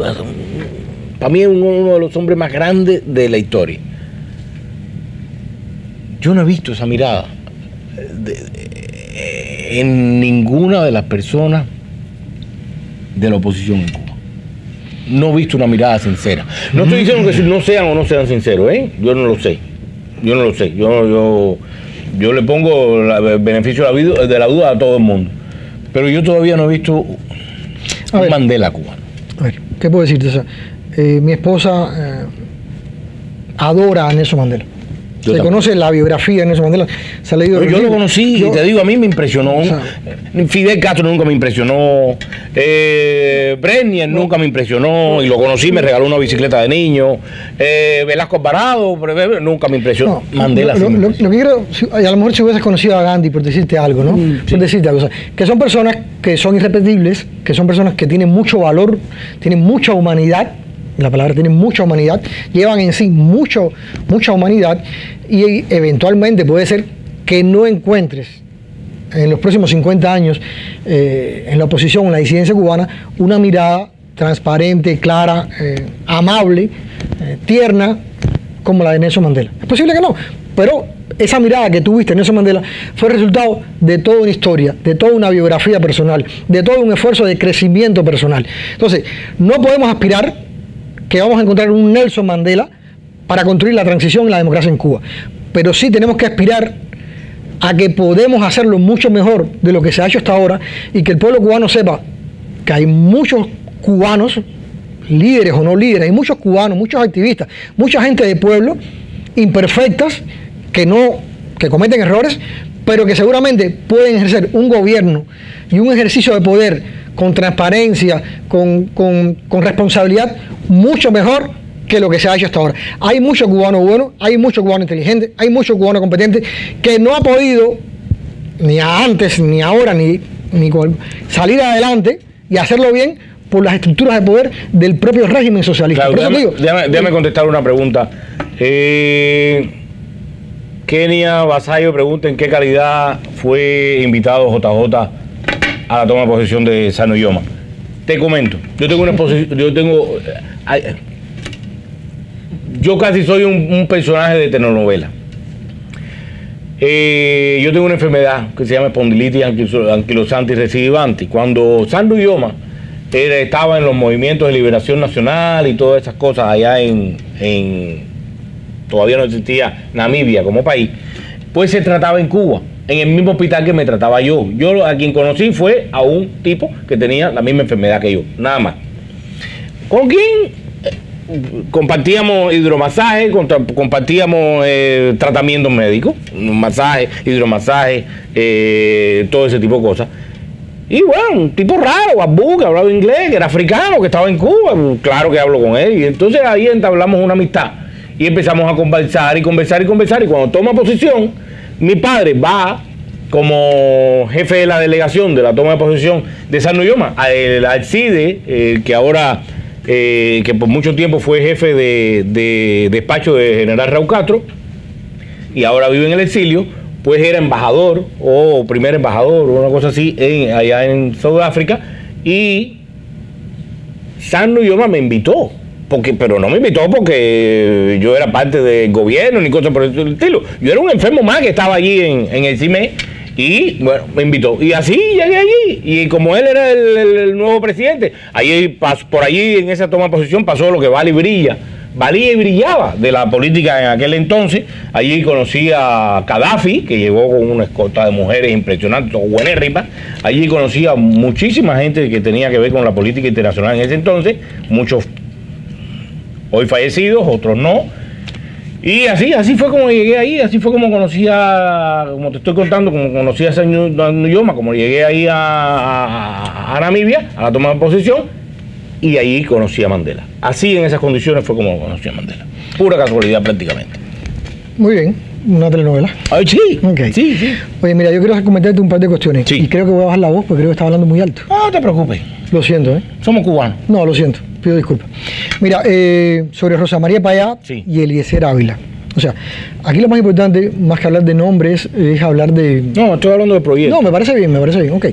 para mí es uno de los hombres más grandes de la historia. Yo no he visto esa mirada en ninguna de las personas de la oposición en Cuba. No he visto una mirada sincera. No estoy diciendo que no sean o no sean sinceros, yo no lo sé. Yo no lo sé. Yo le pongo el beneficio de la duda a todo el mundo. Pero yo todavía no he visto un Mandela cubano. A ver, ¿qué puedo decirte? O sea, mi esposa adora a Nelson Mandela. Se conoce la biografía de Nelson Mandela, se ha leído. Yo lo conocí y te digo, a mí me impresionó. O sea, Fidel Castro nunca me impresionó. Brezhnev nunca me impresionó y lo conocí, me regaló una bicicleta de niño. Velasco Alvarado nunca me impresionó. Mandela sí. Lo que quiero, a lo mejor si hubieses conocido a Gandhi, por decirte algo, ¿no? Por decirte algo, o sea, que son personas que son irrepetibles, que son personas que tienen mucho valor, tienen mucha humanidad. La palabra tiene mucha humanidad, llevan en sí mucha humanidad, y eventualmente puede ser que no encuentres en los próximos 50 años en la oposición, en la disidencia cubana, una mirada transparente, clara, amable, tierna, como la de Nelson Mandela. Es posible que no, pero esa mirada que tuviste en Nelson Mandela fue resultado de toda una historia, de toda una biografía personal, de todo un esfuerzo de crecimiento personal. Entonces, no podemos aspirar que vamos a encontrar un Nelson Mandela para construir la transición y la democracia en Cuba. Pero sí tenemos que aspirar a que podemos hacerlo mucho mejor de lo que se ha hecho hasta ahora, y que el pueblo cubano sepa que hay muchos cubanos líderes o no líderes, hay muchos cubanos, muchos activistas, mucha gente de pueblo, imperfectas, que cometen errores, pero que seguramente pueden ejercer un gobierno y un ejercicio de poder con transparencia, con responsabilidad, mucho mejor que lo que se ha hecho hasta ahora. Hay muchos cubanos buenos, hay muchos cubanos inteligentes, hay muchos cubanos competentes que no ha podido, ni antes, ni ahora, ni salir adelante y hacerlo bien por las estructuras de poder del propio régimen socialista. Claro, déjame contestar una pregunta. Kenia Vasallo pregunta en qué calidad fue invitado JJ a la toma de posesión de Sano Uyoma. Te comento, yo casi soy un personaje de telenovela. Yo tengo una enfermedad que se llama espondilitis anquilosante y recidivante. Cuando Sano Uyoma estaba en los movimientos de liberación nacional y todas esas cosas allá todavía no existía Namibia como país, pues se trataba en Cuba, en el mismo hospital que me trataba yo. Yo a quien conocí fue a un tipo que tenía la misma enfermedad que yo, nada más. ¿Con quién? Compartíamos hidromasaje, compartíamos tratamientos médicos, masaje, hidromasaje, todo ese tipo de cosas. Y bueno, un tipo raro, guabú, que hablaba inglés, que era africano, que estaba en Cuba, claro que hablo con él. Y entonces ahí entablamos una amistad. Y empezamos a conversar y conversar y conversar. Y cuando toma posición, mi padre va como jefe de la delegación de la toma de posesión de Sano Uyoma, al CIDE, que ahora, que por mucho tiempo fue jefe de despacho de general Raúl Castro, y ahora vive en el exilio, pues era embajador o primer embajador o una cosa así allá en Sudáfrica. Y Sano Uyoma me invitó. Pero no me invitó porque yo era parte del gobierno ni cosas por el estilo. Yo era un enfermo más que estaba allí en el CIME y bueno, me invitó. Y así llegué allí. Y como él era el nuevo presidente, por allí en esa toma de posición pasó lo que valía y brillaba de la política en aquel entonces. Allí conocí a Gaddafi, que llegó con una escolta de mujeres impresionante, buenérrimas. Allí conocí a muchísima gente que tenía que ver con la política internacional en ese entonces, muchos hoy fallecidos, otros no. Y así fue como llegué ahí, así fue como conocí como te estoy contando, como conocí a Sano Uyoma, como llegué ahí a Namibia, a la toma de posesión, y ahí conocí a Mandela. Así, en esas condiciones, fue como conocí a Mandela. Pura casualidad prácticamente. Muy bien, una telenovela. Ay, sí, okay. Sí. Oye, mira, yo quiero comentarte un par de cuestiones. Sí. Y creo que voy a bajar la voz porque creo que estás hablando muy alto. No te preocupes. Lo siento, ¿eh? Somos cubanos. No, lo siento. Pido disculpas. Mira, sobre Rosa María Payá y Eliezer Ávila. O sea, aquí lo más importante, más que hablar de nombres, es hablar de... No, estoy hablando de proyectos. No, me parece bien, ok.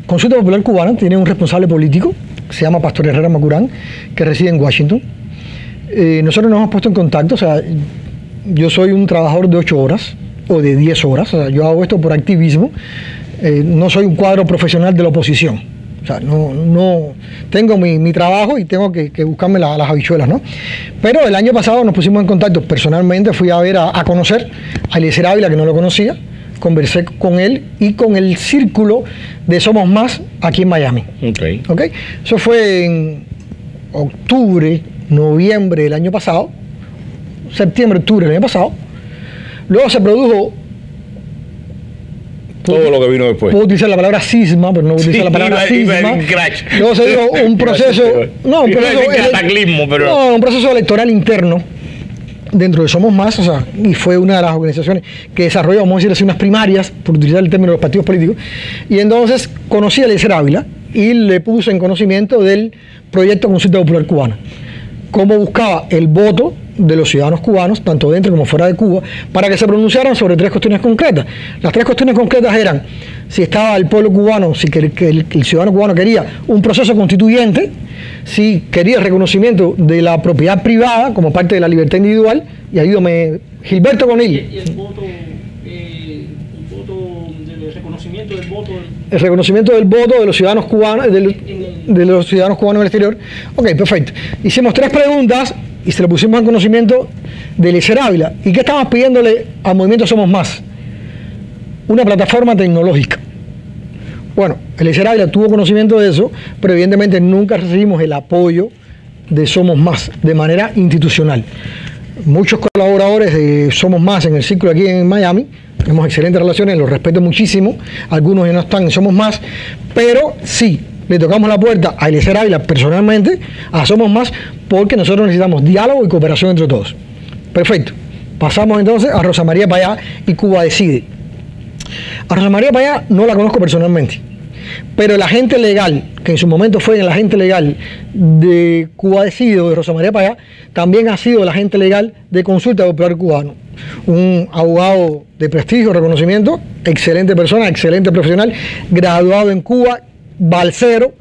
Consulta Popular Cubana tiene un responsable político, se llama Pastor Herrera Macurán, que reside en Washington. Nosotros nos hemos puesto en contacto, o sea, yo soy un trabajador de 8 horas o de 10 horas, o sea, yo hago esto por activismo, no soy un cuadro profesional de la oposición. O sea, no tengo mi trabajo y tengo que buscarme las habichuelas, ¿no? Pero el año pasado nos pusimos en contacto personalmente, fui a ver, a conocer a Eliezer Ávila, que no lo conocía, conversé con él y con el círculo de Somos Más aquí en Miami. Ok. Eso fue en octubre, noviembre del año pasado, septiembre, octubre del año pasado. Luego se produjo... Todo lo que vino después. Puedo utilizar la palabra cisma, pero no utilizar la palabra cisma. Luego se dio un proceso... un proceso electoral interno dentro de Somos Más, o sea, y fue una de las organizaciones que desarrolló, vamos a decir así, unas primarias, por utilizar el término de los partidos políticos, y entonces conocí a Eliezer Ávila y le puse en conocimiento del proyecto Consulta Popular Cubana, cómo buscaba el voto de los ciudadanos cubanos, tanto dentro como fuera de Cuba, para que se pronunciaran sobre 3 cuestiones concretas. Las 3 cuestiones concretas eran si estaba el pueblo cubano, si el ciudadano cubano quería un proceso constituyente, si quería el reconocimiento de la propiedad privada como parte de la libertad individual, y ayúdame, Gilberto Conil. Y el voto del reconocimiento del voto. El reconocimiento del voto de los ciudadanos cubanos, de los ciudadanos cubanos en el exterior. Ok, perfecto. Hicimos 3 preguntas y se lo pusimos en conocimiento de Eliezer Ávila. ¿Y qué estamos pidiéndole al movimiento Somos Más? Una plataforma tecnológica, Bueno, Eliezer Ávila tuvo conocimiento de eso, pero evidentemente nunca recibimos el apoyo de Somos Más de manera institucional. Muchos colaboradores de Somos Más en el ciclo aquí en Miami, tenemos excelentes relaciones, los respeto muchísimo, algunos ya no están en Somos Más, pero sí, le tocamos la puerta a Eliezer Ávila personalmente, a Somos Más, porque nosotros necesitamos diálogo y cooperación entre todos. Perfecto. Pasamos entonces a Rosa María Payá y Cuba Decide. A Rosa María Payá no la conozco personalmente, pero el agente legal, que en su momento fue el agente legal de Cuba Decide o de Rosa María Payá, también ha sido el agente legal de Consulta Popular Cubano. Un abogado de prestigio, reconocimiento, excelente persona, excelente profesional, graduado en Cuba, balsero,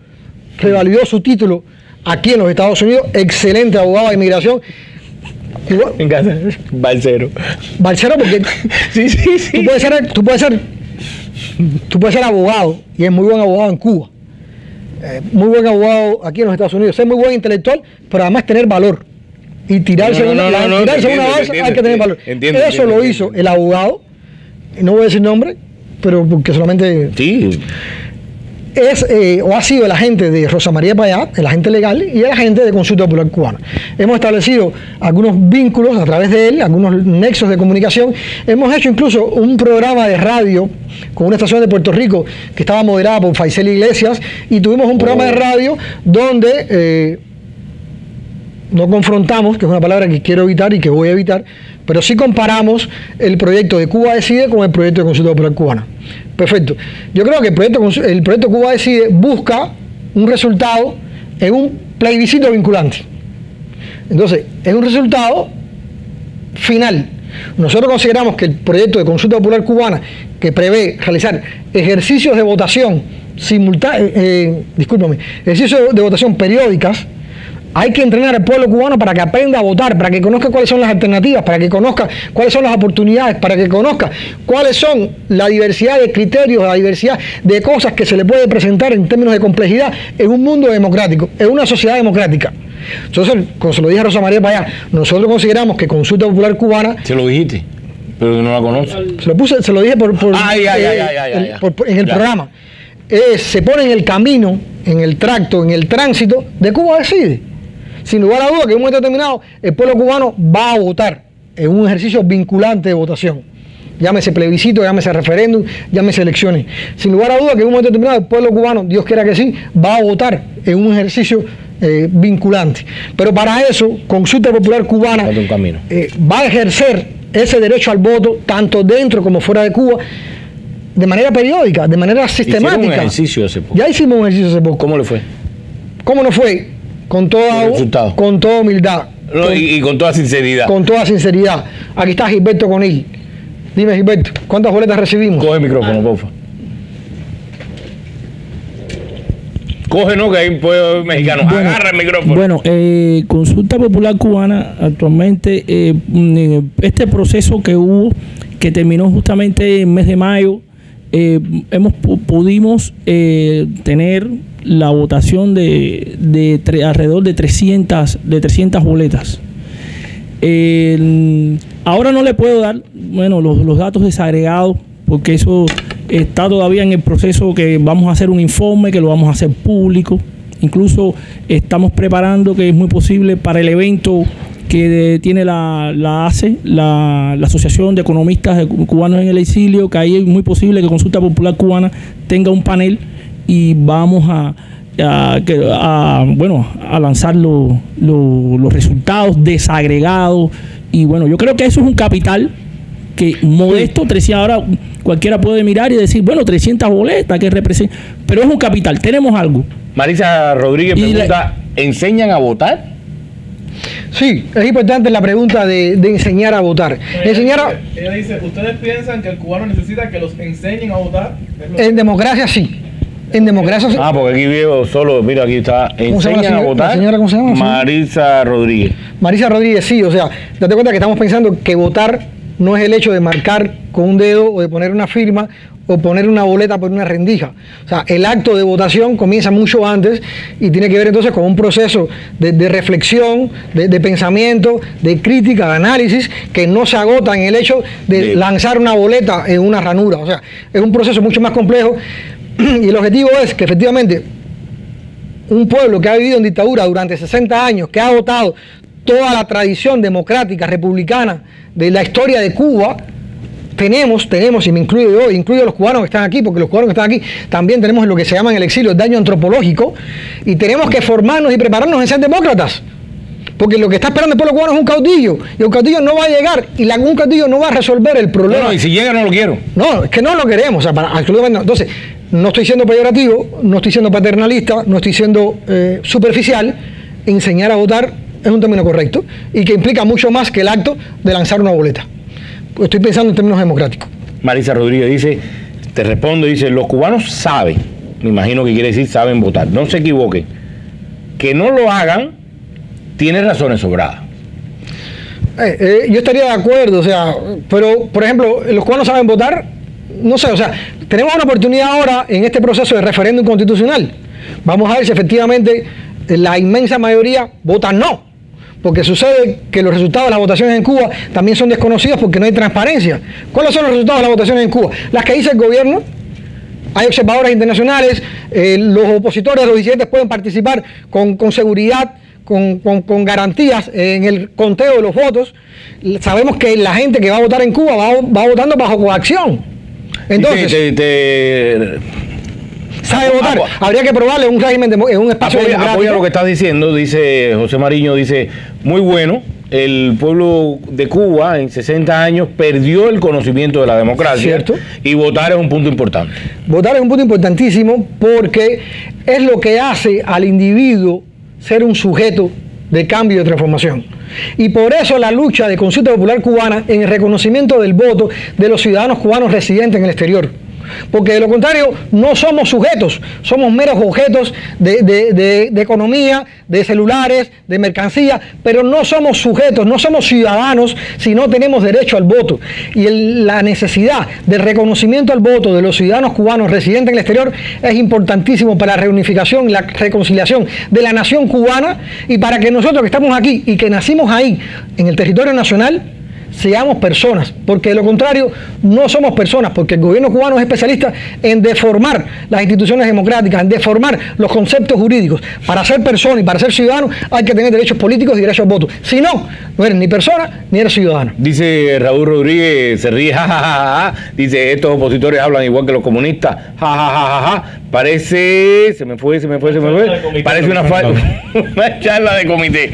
revalidó su título aquí en los Estados Unidos, excelente abogado de inmigración. En casa, balsero. Balsero porque Sí. tú puedes ser abogado y es muy buen abogado en Cuba. Muy buen abogado aquí en los Estados Unidos. Ser muy buen intelectual, pero además tener valor. Y tirarse una balsa hay que tener valor. Eso lo hizo el abogado, no voy a decir nombre, pero porque solamente... Sí. Es o ha sido el agente de Rosa María Payá, el agente legal, y el agente de Consulta Popular Cubana. Hemos establecido algunos vínculos a través de él, algunos nexos de comunicación. Hemos hecho incluso un programa de radio con una estación de Puerto Rico que estaba moderada por Faisel Iglesias, y tuvimos un programa de radio donde no confrontamos, que es una palabra que quiero evitar y que voy a evitar, pero sí comparamos el proyecto de Cuba Decide con el proyecto de Consulta Popular Cubana. Perfecto. Yo creo que el proyecto Cuba Decide busca un resultado en un plebiscito vinculante. Entonces, es un resultado final. Nosotros consideramos que el proyecto de Consulta Popular Cubana, que prevé realizar ejercicios de votación ejercicios de votación periódicas, hay que entrenar al pueblo cubano para que aprenda a votar, para que conozca cuáles son las alternativas, para que conozca cuáles son las oportunidades, para que conozca cuáles son la diversidad de criterios, la diversidad de cosas que se le puede presentar en términos de complejidad en un mundo democrático, en una sociedad democrática. Entonces, como se lo dije a Rosa María Payá, nosotros consideramos que Consulta Popular Cubana... Se lo dijiste, pero no la conoce. Se lo dije en el programa. Se pone en el camino, en el tracto, en el tránsito de Cuba Decide. Sin lugar a duda que en un momento determinado el pueblo cubano va a votar en un ejercicio vinculante de votación. Llámese plebiscito, llámese referéndum, llámese elecciones. Sin lugar a duda que en un momento determinado el pueblo cubano, Dios quiera que sí, va a votar en un ejercicio vinculante. Pero para eso, Consulta Popular Cubana va a ejercer ese derecho al voto tanto dentro como fuera de Cuba, de manera periódica, de manera sistemática. Hicieron un ejercicio hace poco. Ya hicimos un ejercicio hace poco. ¿Cómo le fue? ¿Cómo no fue? Con toda humildad. Y con toda sinceridad. Con toda sinceridad. Aquí está Gilberto Conil. Dime, Gilberto, ¿cuántas boletas recibimos? Coge el micrófono, porfa. Coge, no, que hay un pueblo mexicano. Bueno, agarra el micrófono. Bueno, Consulta Popular Cubana, actualmente, este proceso que hubo, que terminó justamente en mes de mayo, pudimos tener la votación de alrededor de 300 boletas. Ahora no le puedo dar los datos desagregados, porque eso está todavía en el proceso, que vamos a hacer un informe, que lo vamos a hacer público. Incluso estamos preparando, que es muy posible, para el evento que tiene la ACE, la Asociación de Economistas Cubanos en el Exilio, que ahí es muy posible que Consulta Popular Cubana tenga un panel, y vamos a lanzar los resultados desagregados. Y bueno, yo creo que eso es un capital que modesto, 300, ahora cualquiera puede mirar y decir, bueno, 300 boletas que representan, pero es un capital, tenemos algo. Marisa Rodríguez pregunta, ¿enseñan a votar? Sí, es importante la pregunta de enseñar a votar. Ella dice, ¿ustedes piensan que el cubano necesita que los enseñen a votar? En democracia sí. En democracia sí. Porque aquí veo solo, mira, aquí está, enseñan a votar. ¿La señora cómo se llama? Marisa Rodríguez. Marisa Rodríguez, sí, o sea, date cuenta que estamos pensando que votar no es el hecho de marcar con un dedo o de poner una firma o poner una boleta por una rendija. O sea, el acto de votación comienza mucho antes y tiene que ver entonces con un proceso de reflexión, de pensamiento, de crítica, de análisis, que no se agota en el hecho de lanzar una boleta en una ranura. O sea, es un proceso mucho más complejo. Y el objetivo es que efectivamente un pueblo que ha vivido en dictadura durante 60 años, que ha votado toda la tradición democrática, republicana de la historia de Cuba, tenemos, y me incluyo yo, incluyo a los cubanos que están aquí, porque los cubanos que están aquí también tenemos lo que se llama en el exilio el daño antropológico, y tenemos que formarnos y prepararnos en ser demócratas. Porque lo que está esperando el pueblo cubano es un caudillo, y un caudillo no va a llegar, y un caudillo no va a resolver el problema. No, y si llega no lo quiero. No, es que no lo queremos, o sea, absolutamente no. Entonces, no estoy siendo peyorativo, no estoy siendo paternalista, no estoy siendo superficial. Enseñar a votar es un término correcto, y que implica mucho más que el acto de lanzar una boleta. Estoy pensando en términos democráticos. Marisa Rodríguez dice, te respondo, dice, los cubanos saben, me imagino que quiere decir saben votar, no se equivoquen, que no lo hagan, tiene razones sobradas. Yo estaría de acuerdo, o sea, pero, por ejemplo, los cubanos saben votar, no sé, o sea, tenemos una oportunidad ahora en este proceso de referéndum constitucional. Vamos a ver si efectivamente la inmensa mayoría vota no. Porque sucede que los resultados de las votaciones en Cuba también son desconocidos porque no hay transparencia. ¿Cuáles son los resultados de las votaciones en Cuba? Las que dice el gobierno. Hay observadores internacionales, los opositores, los disidentes pueden participar con seguridad, con garantías en el conteo de los votos. Sabemos que la gente que va a votar en Cuba va votando bajo coacción. Entonces, sabe votar. Habría que probarle un régimen en un espacio democrático. Apoya lo que estás diciendo, dice José Mariño, dice, muy bueno, el pueblo de Cuba en 60 años perdió el conocimiento de la democracia. ¿Cierto? Y votar es un punto importante. Votar es un punto importantísimo porque es lo que hace al individuo ser un sujeto de cambio y de transformación. Y por eso la lucha de Consulta Popular Cubana en el reconocimiento del voto de los ciudadanos cubanos residentes en el exterior. Porque de lo contrario no somos sujetos, somos meros objetos de economía, de celulares, de mercancía, pero no somos sujetos, no somos ciudadanos si no tenemos derecho al voto. Y la necesidad del reconocimiento al voto de los ciudadanos cubanos residentes en el exterior es importantísimo para la reunificación y la reconciliación de la nación cubana, y para que nosotros que estamos aquí y que nacimos ahí en el territorio nacional seamos personas, porque de lo contrario no somos personas, porque el gobierno cubano es especialista en deformar las instituciones democráticas, en deformar los conceptos jurídicos. Para ser persona y para ser ciudadano hay que tener derechos políticos y derechos al voto. Si no, no eres ni persona ni eres ciudadano. Dice Raúl Rodríguez, se ríe, jajajaja, dice, estos opositores hablan igual que los comunistas, jajajaja, parece, se me fue, parece una charla de comité.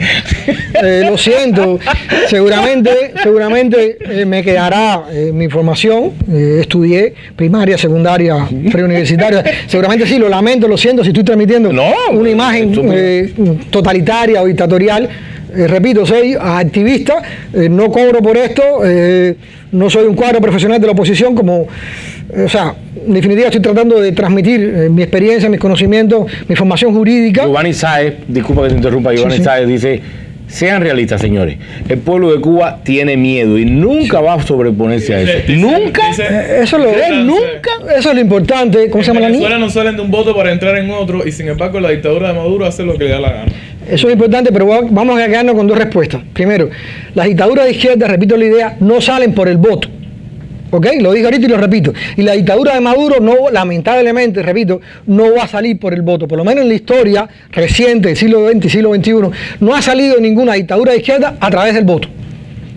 Lo siento, seguramente me quedará mi formación, estudié primaria, secundaria, preuniversitaria, seguramente sí, lo lamento, lo siento si estoy transmitiendo una imagen totalitaria o dictatorial. Repito, soy activista, no cobro por esto, no soy un cuadro profesional de la oposición, como, o sea, en definitiva estoy tratando de transmitir mi experiencia, mis conocimientos, mi formación jurídica. Giovanni Sáez, disculpa que te interrumpa, Giovanni Sáez dice, sean realistas, señores, el pueblo de Cuba tiene miedo y nunca va a sobreponerse a eso. ¿Nunca? Eso es lo importante. ¿Cómo se llama la niña? En Venezuela no salen de un voto para entrar en otro, y sin embargo la dictadura de Maduro hace lo que le da la gana. Eso es importante, pero vamos a quedarnos con dos respuestas. Primero, las dictaduras de izquierda, repito la idea, no salen por el voto. ¿Ok? Lo dije ahorita y lo repito. Y la dictadura de Maduro, no, lamentablemente, repito, no va a salir por el voto. Por lo menos en la historia reciente del siglo XX y siglo XXI, no ha salido ninguna dictadura de izquierda a través del voto.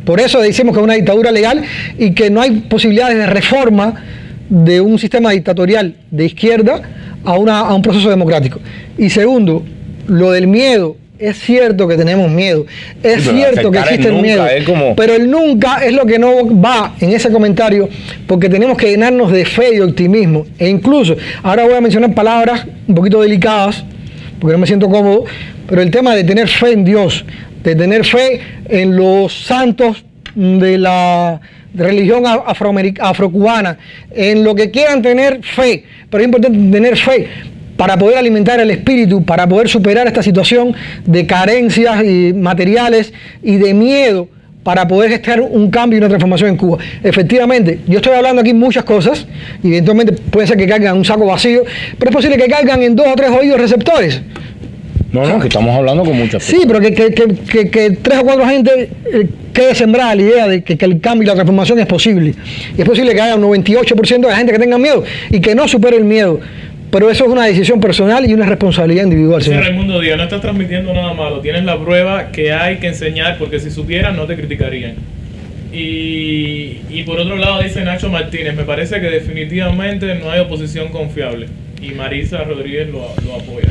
Por eso decimos que es una dictadura legal y que no hay posibilidades de reforma de un sistema dictatorial de izquierda a un proceso democrático. Y segundo, lo del miedo. Es cierto que tenemos miedo, es cierto que existe el miedo, pero el nunca es lo que no va en ese comentario, porque tenemos que llenarnos de fe y optimismo. E incluso, ahora voy a mencionar palabras un poquito delicadas, porque no me siento cómodo, pero el tema de tener fe en Dios, de tener fe en los santos de la religión afrocubana, en lo que quieran tener fe, pero es importante tener fe para poder alimentar el espíritu, para poder superar esta situación de carencias y materiales y de miedo, para poder gestar un cambio y una transformación en Cuba. Efectivamente, yo estoy hablando aquí muchas cosas, y eventualmente puede ser que caigan en un saco vacío, pero es posible que caigan en 2 o 3 oídos receptores. No, que estamos hablando con muchas personas. Sí, pero que 3 o 4 gente quede sembrada la idea de que el cambio y la transformación es posible. Y es posible que haya un 98% de la gente que tenga miedo y que no supere el miedo. pero eso es una decisión personal y una responsabilidad individual, Dice señor. Raimundo Díaz, no estás transmitiendo nada malo, tienes la prueba que hay que enseñar, porque si supieran no te criticarían. Y por otro lado dice Nacho Martínez, me parece que definitivamente no hay oposición confiable. Y Marisa Rodríguez lo apoya.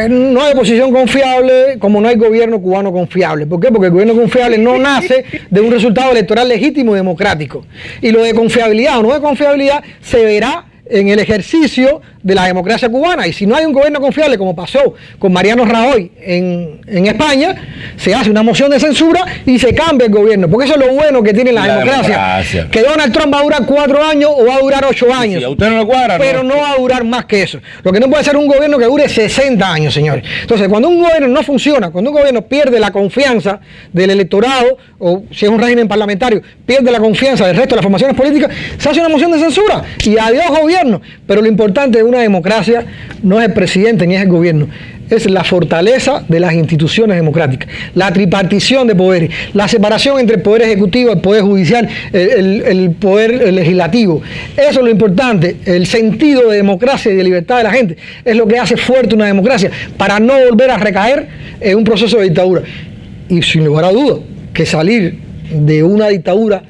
No hay oposición confiable, como no hay gobierno cubano confiable. ¿Por qué? Porque el gobierno confiable no nace de un resultado electoral legítimo y democrático. Y lo de confiabilidad o no de confiabilidad se verá en el ejercicio de la democracia cubana. Y si no hay un gobierno confiable, como pasó con Mariano Rajoy en España, se hace una moción de censura y se cambia el gobierno. Porque eso es lo bueno que tiene la democracia. Que Donald Trump va a durar 4 años o va a durar 8 años. Si a usted no le cuadra, pero no va a durar más que eso. Lo que no puede ser un gobierno que dure 60 años, señores. Entonces, cuando un gobierno no funciona, cuando un gobierno pierde la confianza del electorado, o si es un régimen parlamentario, pierde la confianza del resto de las formaciones políticas, se hace una moción de censura y adiós gobierno. Pero lo importante de una democracia no es el presidente ni es el gobierno, es la fortaleza de las instituciones democráticas, la tripartición de poderes, la separación entre el poder ejecutivo, el poder judicial, el poder legislativo. Eso es lo importante, el sentido de democracia y de libertad de la gente es lo que hace fuerte una democracia para no volver a recaer en un proceso de dictadura. Y sin lugar a dudas que salir de una dictadura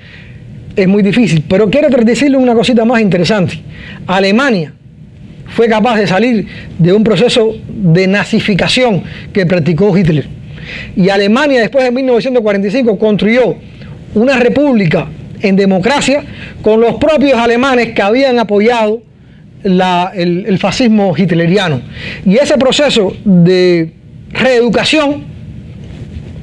es muy difícil, pero quiero decirle una cosita más interesante. Alemania fue capaz de salir de un proceso de nazificación que practicó Hitler. Y Alemania, después de 1945, construyó una república en democracia con los propios alemanes que habían apoyado el fascismo hitleriano. Y ese proceso de reeducación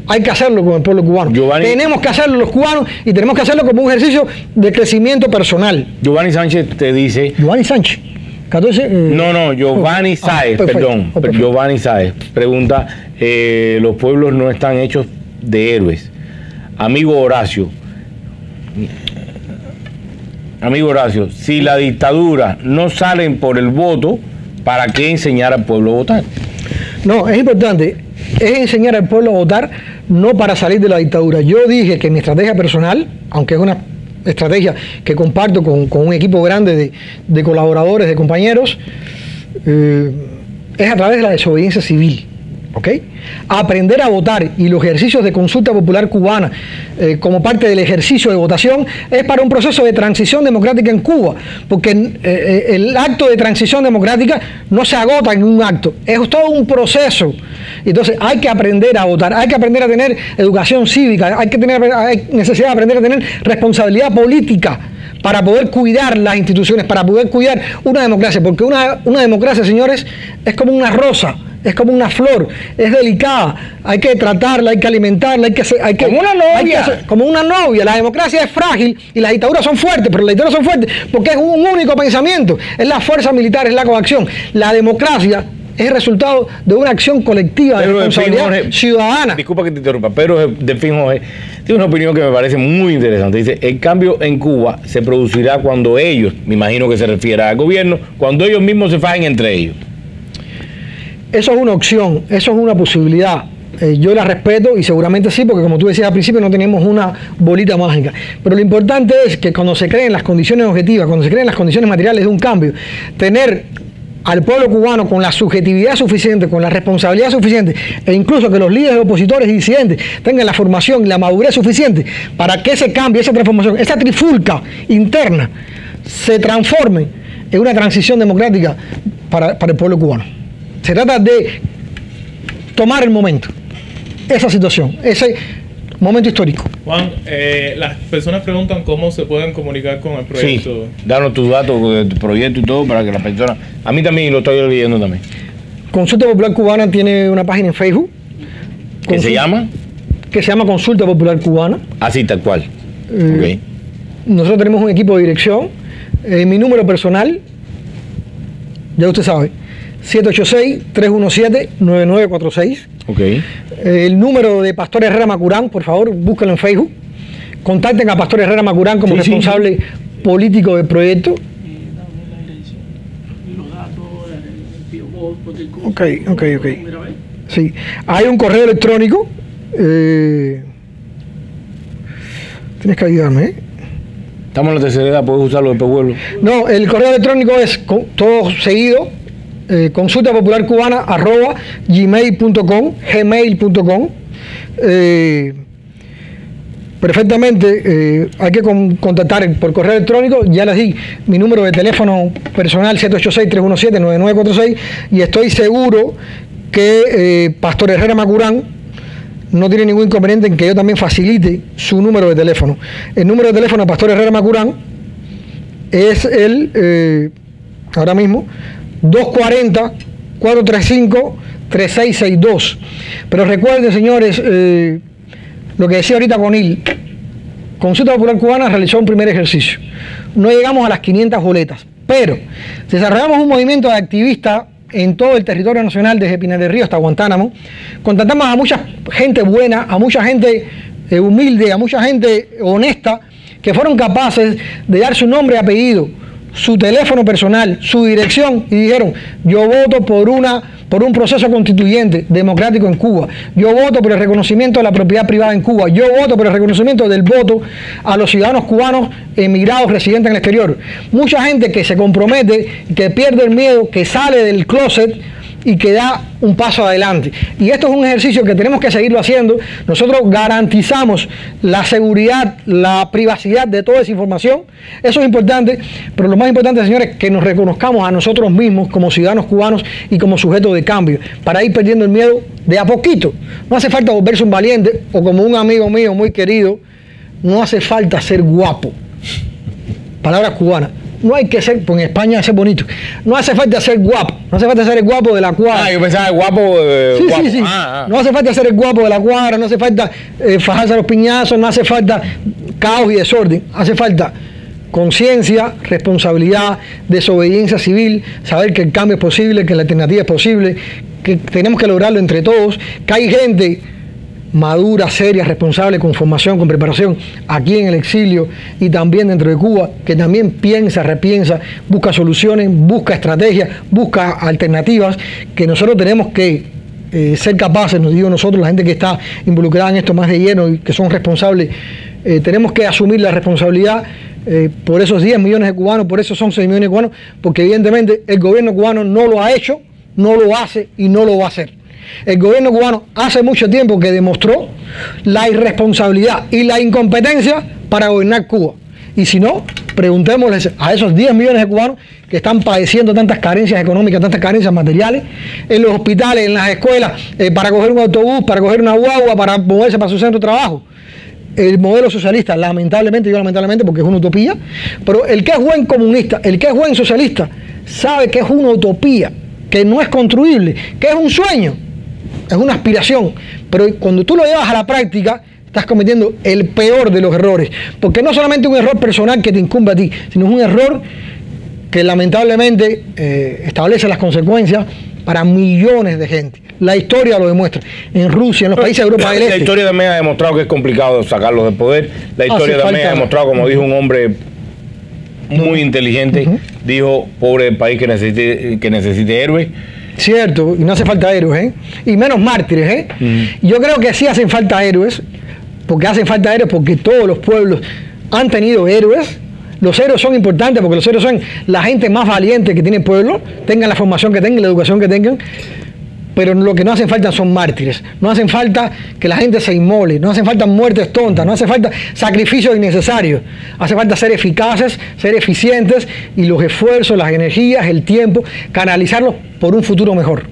hay que hacerlo con el pueblo cubano. Giovanni, tenemos que hacerlo los cubanos y tenemos que hacerlo como un ejercicio de crecimiento personal. Giovanni Sánchez te dice... Giovanni Sánchez. 14, no, Giovanni Sáez, perdón. Giovanni Sáez pregunta, los pueblos no están hechos de héroes. Amigo Horacio, si la dictadura no salen por el voto, ¿para qué enseñar al pueblo a votar? No, es importante, es enseñar al pueblo a votar, no para salir de la dictadura. Yo dije que mi estrategia personal, aunque es una estrategia que comparto con un equipo grande de colaboradores, de compañeros, es a través de la desobediencia civil. ¿Ok? Aprender a votar y los ejercicios de consulta popular cubana como parte del ejercicio de votación es para un proceso de transición democrática en Cuba, porque el acto de transición democrática no se agota en un acto, es todo un proceso. Entonces hay que aprender a votar, hay que aprender a tener educación cívica, hay necesidad de aprender a tener responsabilidad política para poder cuidar las instituciones, para poder cuidar una democracia, porque una democracia, señores, es como una rosa. Es como una flor, es delicada, hay que tratarla, hay que alimentarla, como una novia. Como una novia. La democracia es frágil y las dictaduras son fuertes, pero las dictaduras son fuertes porque es un único pensamiento, es la fuerza militar, es la coacción. La democracia es el resultado de una acción colectiva de responsabilidad ciudadana. Disculpa que te interrumpa, pero Delfín Jorge tiene una opinión que me parece muy interesante. Dice, el cambio en Cuba se producirá cuando ellos, me imagino que se refiere al gobierno, cuando ellos mismos se fajen entre ellos. Eso es una opción, eso es una posibilidad. Yo la respeto y seguramente sí, porque como tú decías al principio, no tenemos una bolita mágica. Pero lo importante es que cuando se creen las condiciones objetivas, cuando se creen las condiciones materiales de un cambio, tener al pueblo cubano con la subjetividad suficiente, con la responsabilidad suficiente, e incluso que los líderes opositores y disidentes tengan la formación y la madurez suficiente para que ese cambio, esa transformación, esa trifulca interna se transforme en una transición democrática para el pueblo cubano. Se trata de tomar el momento, esa situación, ese momento histórico. Juan, las personas preguntan cómo se pueden comunicar con el proyecto. Sí, danos tus datos de tu proyecto y todo para que las personas... A mí también lo estoy leyendo también. Consulta Popular Cubana tiene una página en Facebook. ¿Qué se llama? Que se llama Consulta Popular Cubana. Así, tal cual. Okay. Nosotros tenemos un equipo de dirección. Mi número personal, ya usted sabe, 786-317-9946. Okay. El número de Pastor Herrera Macurán, por favor, búsquenlo en Facebook. Contacten a Pastor Herrera Macurán como responsable político del proyecto. Ok. Sí, hay un correo electrónico. Tienes que ayudarme, Estamos en la tercera edad, puedes usarlo de pueblo. No, el correo electrónico es todo seguido, consultapopularcubana@gmail.com. Perfectamente, hay que contactar por correo electrónico. Ya les di mi número de teléfono personal, 786-317-9946, y estoy seguro que Pastor Herrera Macurán no tiene ningún inconveniente en que yo también facilite su número de teléfono. El número de teléfono de Pastor Herrera Macurán es el, ahora mismo, 240-435-3662. Pero recuerden, señores, lo que decía ahorita Conil, Consulta Popular Cubana realizó un primer ejercicio. No llegamos a las 500 boletas, pero desarrollamos un movimiento de activistas en todo el territorio nacional, desde Pinar del Río hasta Guantánamo. Contactamos a mucha gente buena, a mucha gente humilde, a mucha gente honesta, que fueron capaces de dar su nombre y apellido, su teléfono personal, su dirección, y dijeron: yo voto por un proceso constituyente democrático en Cuba, yo voto por el reconocimiento de la propiedad privada en Cuba, yo voto por el reconocimiento del voto a los ciudadanos cubanos emigrados residentes en el exterior. Mucha gente que se compromete, que pierde el miedo, que sale del closet y que da un paso adelante. Y esto es un ejercicio que tenemos que seguirlo haciendo. Nosotros garantizamos la seguridad, la privacidad de toda esa información. Eso es importante, pero lo más importante, señores, es que nos reconozcamos a nosotros mismos como ciudadanos cubanos y como sujetos de cambio, para ir perdiendo el miedo de a poquito. No hace falta volverse un valiente, o como un amigo mío muy querido, no hace falta ser guapo. Palabras cubanas. No hay que ser, pues en España es bonito. No hace falta ser guapo. No hace falta ser el guapo de la cuadra. Ah, yo pensaba el guapo. Sí, guapo. sí, sí. No hace falta ser el guapo de la cuadra, no hace falta fajarse a los piñazos, no hace falta caos y desorden. Hace falta conciencia, responsabilidad, desobediencia civil, saber que el cambio es posible, que la alternativa es posible, que tenemos que lograrlo entre todos, que hay gente madura, seria, responsable, con formación, con preparación, aquí en el exilio y también dentro de Cuba, que también piensa, repiensa, busca soluciones, busca estrategias, busca alternativas, que nosotros tenemos que ser capaces, nos digo nosotros, la gente que está involucrada en esto más de lleno y que son responsables, tenemos que asumir la responsabilidad por esos 10 millones de cubanos, por esos 11 millones de cubanos, porque evidentemente el gobierno cubano no lo ha hecho, no lo hace y no lo va a hacer. El gobierno cubano hace mucho tiempo que demostró la irresponsabilidad y la incompetencia para gobernar Cuba. Y si no, preguntémosles a esos 10 millones de cubanos que están padeciendo tantas carencias económicas, tantas carencias materiales, en los hospitales, en las escuelas, para coger un autobús, para coger una guagua, para moverse para su centro de trabajo. El modelo socialista, lamentablemente, digo lamentablemente porque es una utopía, pero el que es buen comunista, el que es buen socialista, sabe que es una utopía, que no es construible, que es un sueño. Es una aspiración, pero cuando tú lo llevas a la práctica, estás cometiendo el peor de los errores, porque no solamente un error personal que te incumbe a ti, sino es un error que lamentablemente establece las consecuencias para millones de gente. La historia lo demuestra. En Rusia, en los países de Europa del Este. La historia también ha demostrado que es complicado sacarlos del poder. La historia también ha demostrado, como dijo un hombre muy inteligente, dijo: pobre el país que necesite héroes. Cierto, y no hace falta héroes, y menos mártires. Yo creo que sí hacen falta héroes, porque todos los pueblos han tenido héroes. Los héroes son importantes porque los héroes son la gente más valiente que tiene el pueblo, tengan la formación que tengan, la educación que tengan, pero lo que no hacen falta son mártires. No hacen falta que la gente se inmole, no hacen falta muertes tontas, no hace falta sacrificios innecesarios. Hace falta ser eficaces, ser eficientes, y los esfuerzos, las energías, el tiempo, canalizarlos por un futuro mejor.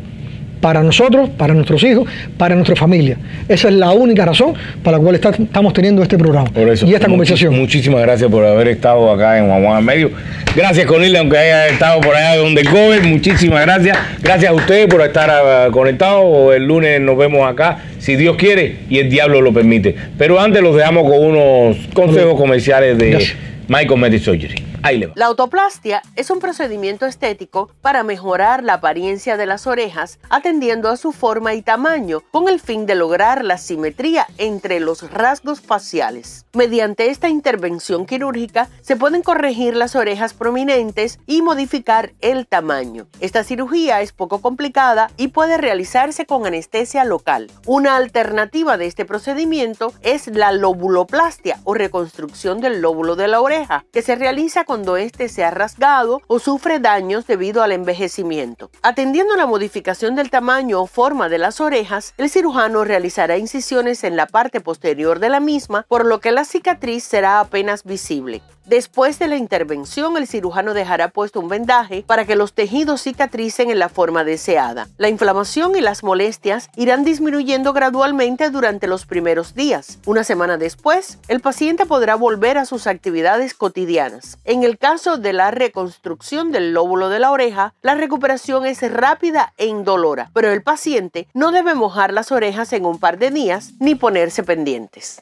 Para nosotros, para nuestros hijos, para nuestra familia. Esa es la única razón para la cual estamos teniendo este programa y esta conversación. Muchísimas gracias por haber estado acá en Juan Juan al Medio. Gracias, Conil, aunque haya estado por allá donde cover. Muchísimas gracias. Gracias a ustedes por estar conectados. El lunes nos vemos acá, si Dios quiere y el diablo lo permite. Pero antes los dejamos con unos consejos comerciales de My Cosmetic Surgery. Ahí le va. La otoplastia es un procedimiento estético para mejorar la apariencia de las orejas, atendiendo a su forma y tamaño, con el fin de lograr la simetría entre los rasgos faciales. Mediante esta intervención quirúrgica se pueden corregir las orejas prominentes y modificar el tamaño. Esta cirugía es poco complicada y puede realizarse con anestesia local. Una alternativa de este procedimiento es la lobuloplastia o reconstrucción del lóbulo de la oreja, que se realiza cuando éste se ha rasgado o sufre daños debido al envejecimiento. Atendiendo a la modificación del tamaño o forma de las orejas, el cirujano realizará incisiones en la parte posterior de la misma, por lo que la cicatriz será apenas visible. Después de la intervención, el cirujano dejará puesto un vendaje para que los tejidos cicatricen en la forma deseada. La inflamación y las molestias irán disminuyendo gradualmente durante los primeros días. Una semana después, el paciente podrá volver a sus actividades cotidianas. En el caso de la reconstrucción del lóbulo de la oreja, la recuperación es rápida e indolora, pero el paciente no debe mojar las orejas en un par de días ni ponerse pendientes.